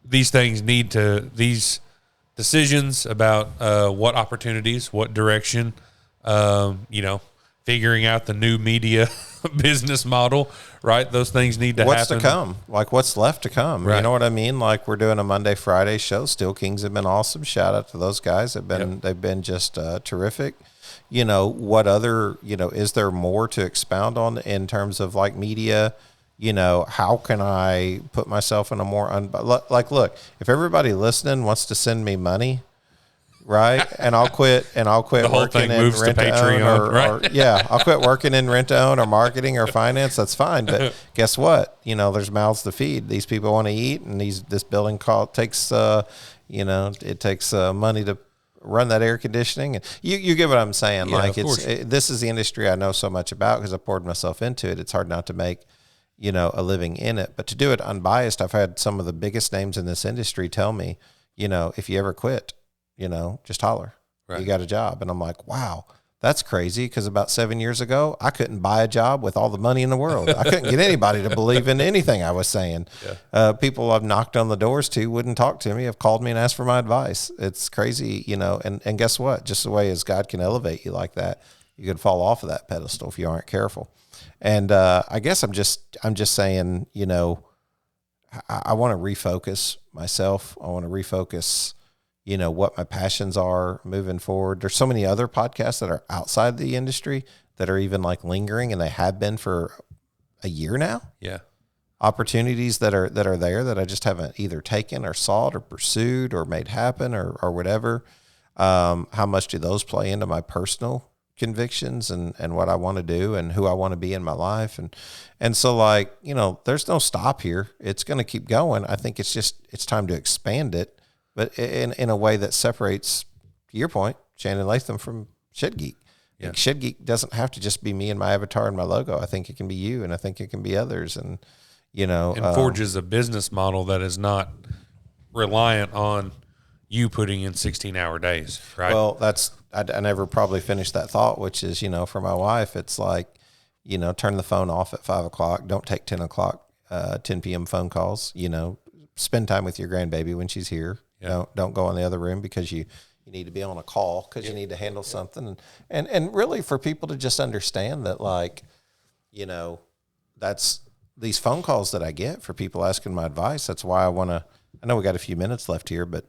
these things these decisions about what opportunities, what direction, figuring out the new media business model, right? Those things need to happen. What's to come? Like what's left to come? Right. You know what I mean? Like we're doing a Monday, Friday show. Steel Kings have been awesome. Shout out to those guys. They've been just terrific. What other, is there more to expound on in terms of like media? How can I put myself in a more look, if everybody listening wants to send me money, right? And I'll quit the whole working thing in moves rent to Patreon, right? I'll quit working in rent to own or marketing or finance. That's fine. But guess what? There's mouths to feed. These people want to eat, and this building takes, it takes money to run that air conditioning. And you get what I'm saying. Yeah, like of course. this is the industry I know so much about because I poured myself into it. It's hard not to make, a living in it, but to do it unbiased. I've had some of the biggest names in this industry tell me, if you ever quit, just holler, Right. you got a job. And I'm like, wow, that's crazy. Because about 7 years ago, I couldn't buy a job with all the money in the world. I couldn't get anybody to believe in anything I was saying. Yeah. People I've knocked on the doors to wouldn't talk to me, have called me and asked for my advice. It's crazy, and guess what? Just the way as God can elevate you like that, you could fall off of that pedestal if you aren't careful. And I guess I'm just saying, I want to refocus myself. I want to refocus, what my passions are moving forward. There's so many other podcasts that are outside the industry that are even like lingering, and they have been for a year now. Yeah. Opportunities that are there that I just haven't either taken or sought or pursued or made happen or whatever. How much do those play into my personal convictions and what I want to do and who I want to be in my life? And so like, there's no stop here. It's going to keep going. I think it's time to expand it, but in a way that separates, to your point, Shannon Latham from Shed Geek. Yeah. Like Shed Geek doesn't have to just be me and my avatar and my logo. I think it can be you, and I think it can be others. And, And forges a business model that is not reliant on you putting in 16-hour days, right? Well, I never probably finished that thought, which is, for my wife, it's like, turn the phone off at 5 o'clock. Don't take 10 o'clock, 10 p.m. phone calls, spend time with your grandbaby when she's here. Yeah. Don't go in the other room because you need to be on a call because you need to handle something. And really for people to just understand that, like, that's these phone calls that I get for people asking my advice. That's why I know we got a few minutes left here, but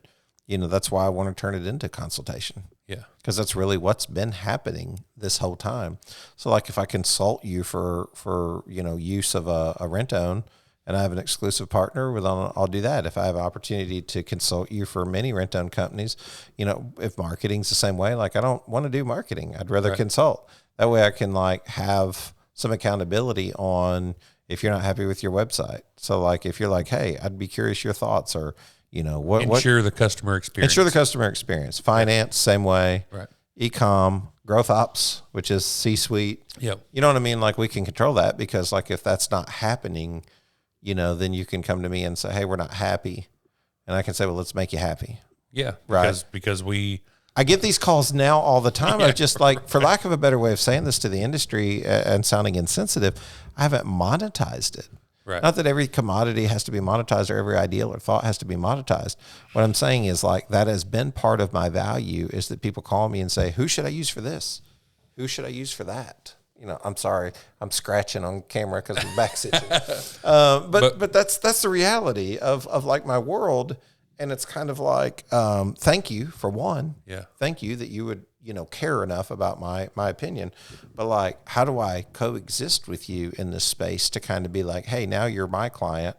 that's why I want to turn it into consultation. Yeah. Because that's really what's been happening this whole time. So like if I consult you for use of a rent-own and I have an exclusive partner, well, I'll do that. If I have an opportunity to consult you for many rent-own companies, if marketing's the same way, like I don't want to do marketing. I'd rather consult. That way I can like have some accountability on if you're not happy with your website. So like if you're like, hey, I'd be curious your thoughts, or ensure the customer experience. Ensure the customer experience. Finance, same way. Right. E-com, growth ops, which is C-suite. Yep. You know what I mean? Like we can control that because like if that's not happening, then you can come to me and say, hey, we're not happy. And I can say, well, let's make you happy. Yeah. Right. Because I get these calls now all the time. I just like, for lack of a better way of saying this to the industry and sounding insensitive, I haven't monetized it. Right. Not that every commodity has to be monetized or every ideal or thought has to be monetized. What I'm saying is like that has been part of my value is that people call me and say, who should I use for this? Who should I use for that? I'm sorry, I'm scratching on camera because my back's itching. But that's the reality of like my world. And it's kind of like, thank you for one. Yeah. Thank you that you would, care enough about my opinion. But like, how do I coexist with you in this space to kind of be like, hey, now you're my client.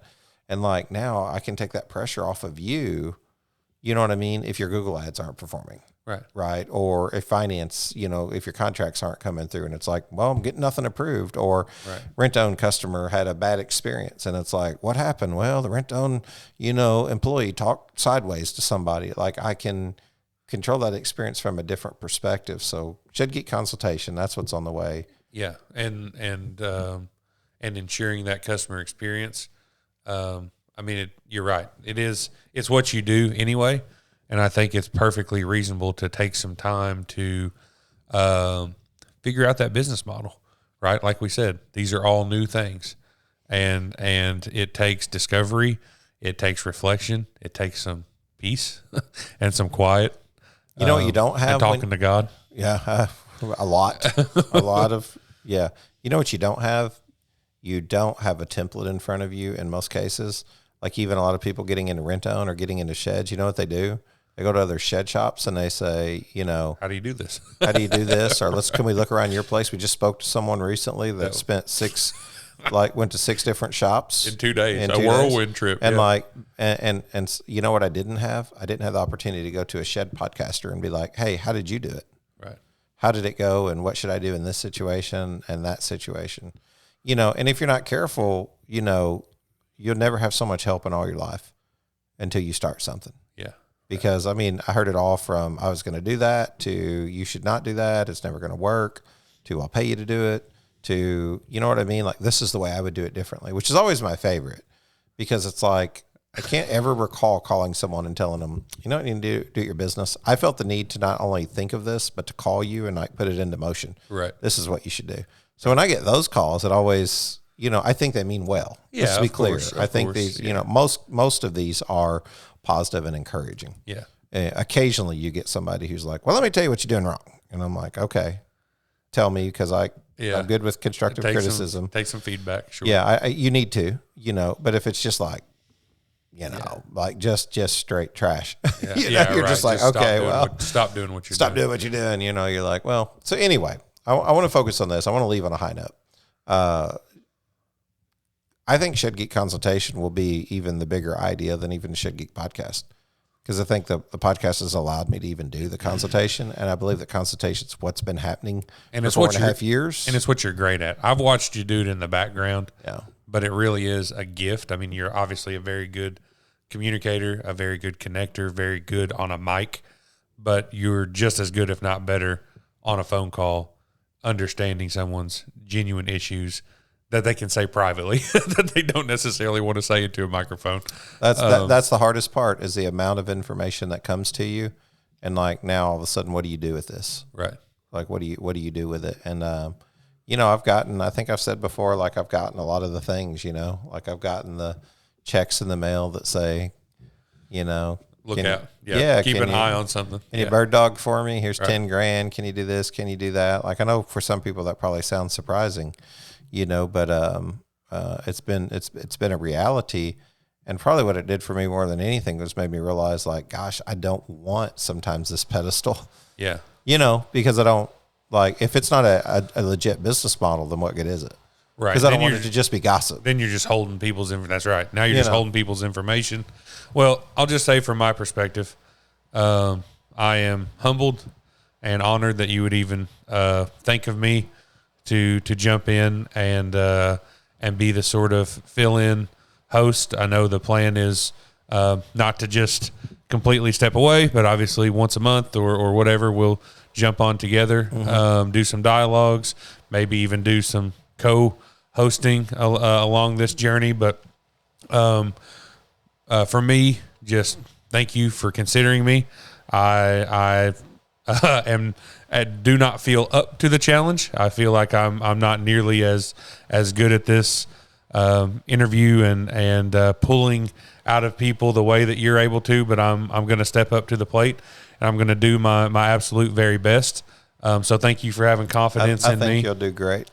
And like, now I can take that pressure off of you. You know what I mean? If your Google ads aren't performing. Right. Right. Or if finance, if your contracts aren't coming through and it's like, well, I'm getting nothing approved, or rent-own customer had a bad experience and it's like, what happened? Well, the rent-own, employee talked sideways to somebody. Like I can control that experience from a different perspective. So Shed Geek consultation, that's what's on the way. Yeah. And ensuring that customer experience. You're right. It's what you do anyway. And I think it's perfectly reasonable to take some time to figure out that business model, right? Like we said, these are all new things, and it takes discovery, it takes reflection, it takes some peace and some quiet. You know what you don't have? And talking to God. Yeah, a lot of, yeah. You know what you don't have? You don't have a template in front of you in most cases. Like even a lot of people getting into rent-own or getting into sheds, you know what they do? They go to other shed shops and they say, how do you do this? How do you do this? Or can we look around your place? We just spoke to someone recently that spent went to 6 different shops in 2 days, a whirlwind trip. And and you know what I didn't have? I didn't have the opportunity to go to a shed podcaster and be like, hey, how did you do it? Right. How did it go? And what should I do in this situation and that situation? And if you're not careful, you'll never have so much help in all your life until you start something. Yeah. Because I mean, I heard it all from I was going to do that to you should not do that. It's never going to work to I'll pay you to do it to, you know what I mean? Like this is the way I would do it differently, which is always my favorite because it's like, I can't ever recall calling someone and telling them, you know what you need to do at your business. I felt the need to not only think of this, but to call you and like put it into motion. Right. This is what you should do. So when I get those calls, it always, you know, I think they mean well. Yeah, Just to be clear. course, I think these, you know, most of these are positive and encouraging. Yeah. Occasionally you get somebody who's like, well, let me tell you what you're doing wrong. And I'm like, okay, tell me, because I'm good with constructive criticism. Take some feedback. Sure. Yeah, you need to, you know, but if it's just like, you know, like just straight trash, you know, you're just like, okay, stop doing what you're stop doing what you're doing. You know, you're like, well, so anyway, I want to focus on this. I want to leave on a high note. I think Shed Geek consultation will be even the bigger idea than even the Shed Geek podcast. Because I think the podcast has allowed me to even do the consultation. And I believe that consultation is what's been happening and for 4.5 years. And it's what you're great at. I've watched you do it in the background. Yeah. But it really is a gift. I mean, you're obviously a very good communicator, a very good connector, very good on a mic, but you're just as good, if not better, on a phone call, understanding someone's genuine issues that they can say privately that they don't necessarily want to say into a microphone. That's the hardest part is the amount of information that comes to you. And like now all of a sudden, what do you do with this? Right. Like, what do you do with it? And, you know, I think I've said before, like I've gotten a lot of the things, you know, like I've gotten the checks in the mail that say, you know, look out. Yeah. Keep an eye on something. Can you bird dog for me? Here's 10 grand. Can you do this? Can you do that? Like, I know for some people that probably sounds surprising, you know, but, it's been a reality. And probably what it did for me more than anything was made me realize like, gosh, I don't want sometimes this pedestal, Yeah. you know, because I don't like, if it's not a legit business model, then what good is it? Right. Because I don't want it to just be gossip. Then you're just holding people's information. That's right. Now you're just holding people's information. Well, I'll just say from my perspective, I am humbled and honored that you would even think of me to jump in and be the sort of fill-in host. I know the plan is not to just completely step away, but obviously once a month or whatever, we'll jump on together, do some dialogues, maybe even do some co-hosting along this journey. But for me, just thank you for considering me. I do not feel up to the challenge. I feel like I'm not nearly as good at this interview and pulling out of people the way that you're able to. But I'm going to step up to the plate and I'm going to do my absolute very best. So thank you for having confidence in me. I think you'll do great.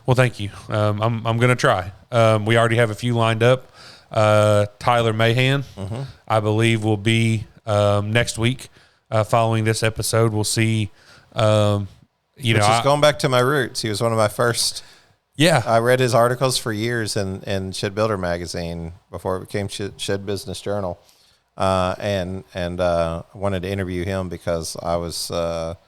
Well, thank you. I'm going to try. We already have a few lined up. Tyler Mahan, I believe, will be next week. Following this episode, we'll see. Going back to my roots, he was one of my first. Yeah, I read his articles for years in Shed Builder magazine before it became Shed Business Journal, and wanted to interview him because I was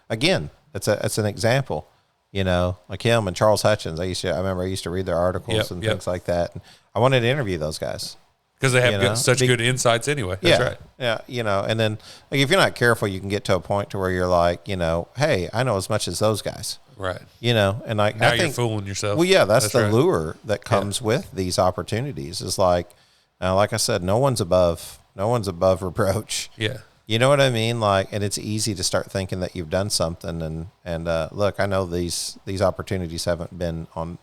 again, it's an example. You know, like him and Charles Hutchins. I remember I used to read their articles and things like that. And I wanted to interview those guys because they have such good insights anyway. That's right. Yeah. You know, and then like if you're not careful, you can get to a point to where you're like, you know, hey, I know as much as those guys. Right. You know, and like now you're fooling yourself. Well, yeah, that's the lure that comes with these opportunities. Is like I said, no one's above reproach. Yeah. You know what I mean? Like, and it's easy to start thinking that you've done something. And look, I know these opportunities haven't been on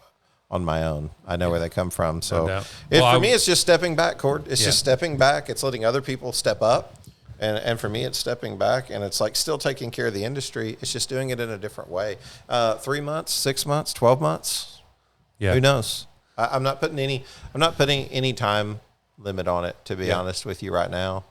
my own. I know where they come from. So for me, it's just stepping back, Cord. It's just stepping back. It's letting other people step up. And for me, it's stepping back, and it's like still taking care of the industry. It's just doing it in a different way. 3 months, 6 months, 12 months. Yeah. Who knows? I'm not putting any time limit on it, to be honest with you right now.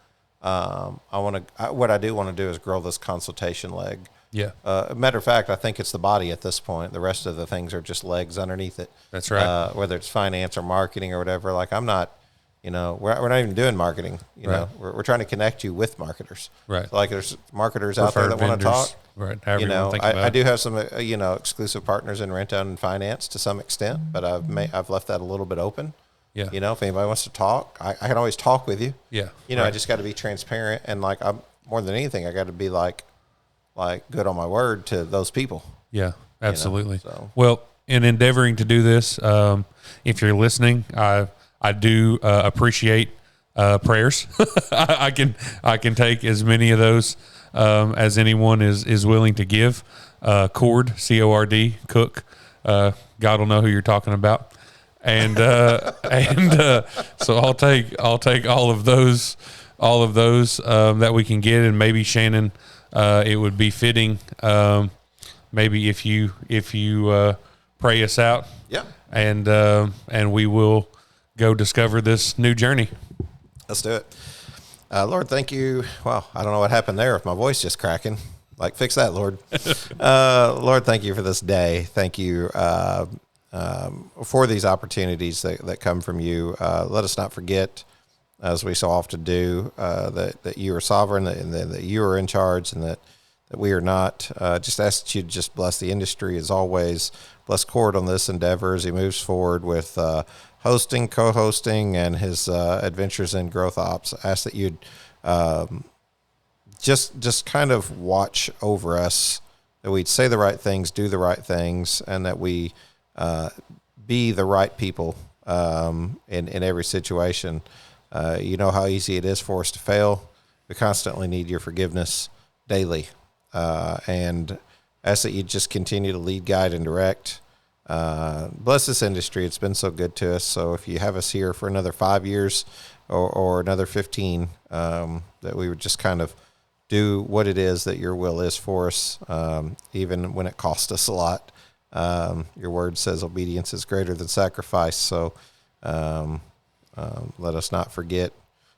What I do want to do is grow this consultation leg. Yeah. Matter of fact, I think it's the body at this point. The rest of the things are just legs underneath it. That's right. Whether it's finance or marketing or whatever. Like I'm not, you know, we're not even doing marketing. You know, we're trying to connect you with marketers. Right. So like there's marketers out there that want to talk. Right. You know, I do have some, exclusive partners in rent own and finance to some extent, but I've left that a little bit open. Yeah. You know, if anybody wants to talk, I can always talk with you. Yeah. You know, I just got to be transparent and like more than anything, I got to be like good on my word to those people. Yeah, absolutely. So. Well, in endeavoring to do this, if you're listening, I do appreciate prayers. I can take as many of those as anyone is willing to give. Cord, C-O-R-D, Cook. God will know who you're talking about. And so I'll take all of those that we can get, and maybe Shannon, it would be fitting, maybe if you pray us out, Yeah, and we will go discover this new journey. let's do it. Lord, thank you. Well, I don't know what happened there with my voice just cracking. Like, fix that, Lord. Lord, thank you for this day. Thank you for these opportunities that come from you. Let us not forget, as we so often do, that you are sovereign, and that you are in charge, and that we are not. Just ask that you just bless the industry as always. Bless Cord on this endeavor as he moves forward with hosting, co-hosting, and his adventures in growth ops. Ask that you'd just kind of watch over us, that we'd say the right things, do the right things, and that we be the right people in every situation. You know how easy it is for us to fail. We constantly need your forgiveness daily. And ask that you just continue to lead, guide, and direct. Bless this industry. It's been so good to us. So if you have us here for another 5 years or another 15, that we would just kind of do what it is that your will is for us, even when it costs us a lot. Your word says obedience is greater than sacrifice. So let us not forget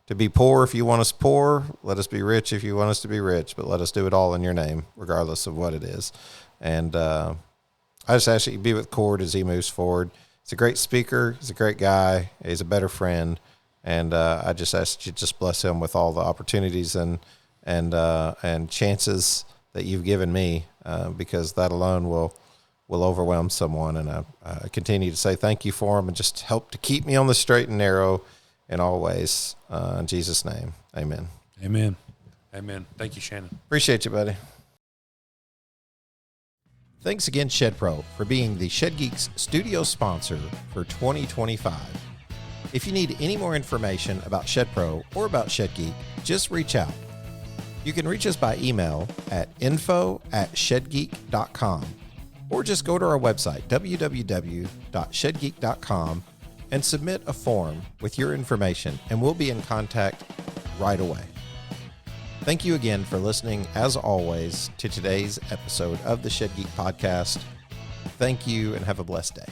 to be poor if you want us poor. Let us be rich if you want us to be rich. But let us do it all in your name, regardless of what it is. And I just ask that you be with Cord as he moves forward. He's a great speaker. He's a great guy. He's a better friend. And I just ask that you just bless him with all the opportunities and chances that you've given me, because that alone will overwhelm someone. And I continue to say thank you for him, and just help to keep me on the straight and narrow in all ways. In Jesus' name, amen. Amen. Amen. Thank you, Shannon. Appreciate you, buddy. Thanks again, Shed Pro, for being the Shed Geeks studio sponsor for 2025. If you need any more information about Shed Pro or about Shed Geek, just reach out. You can reach us by email at info@shedgeek.com, or just go to our website, www.shedgeek.com, and submit a form with your information, and we'll be in contact right away. Thank you again for listening, as always, to today's episode of the Shed Geek Podcast. Thank you, and have a blessed day.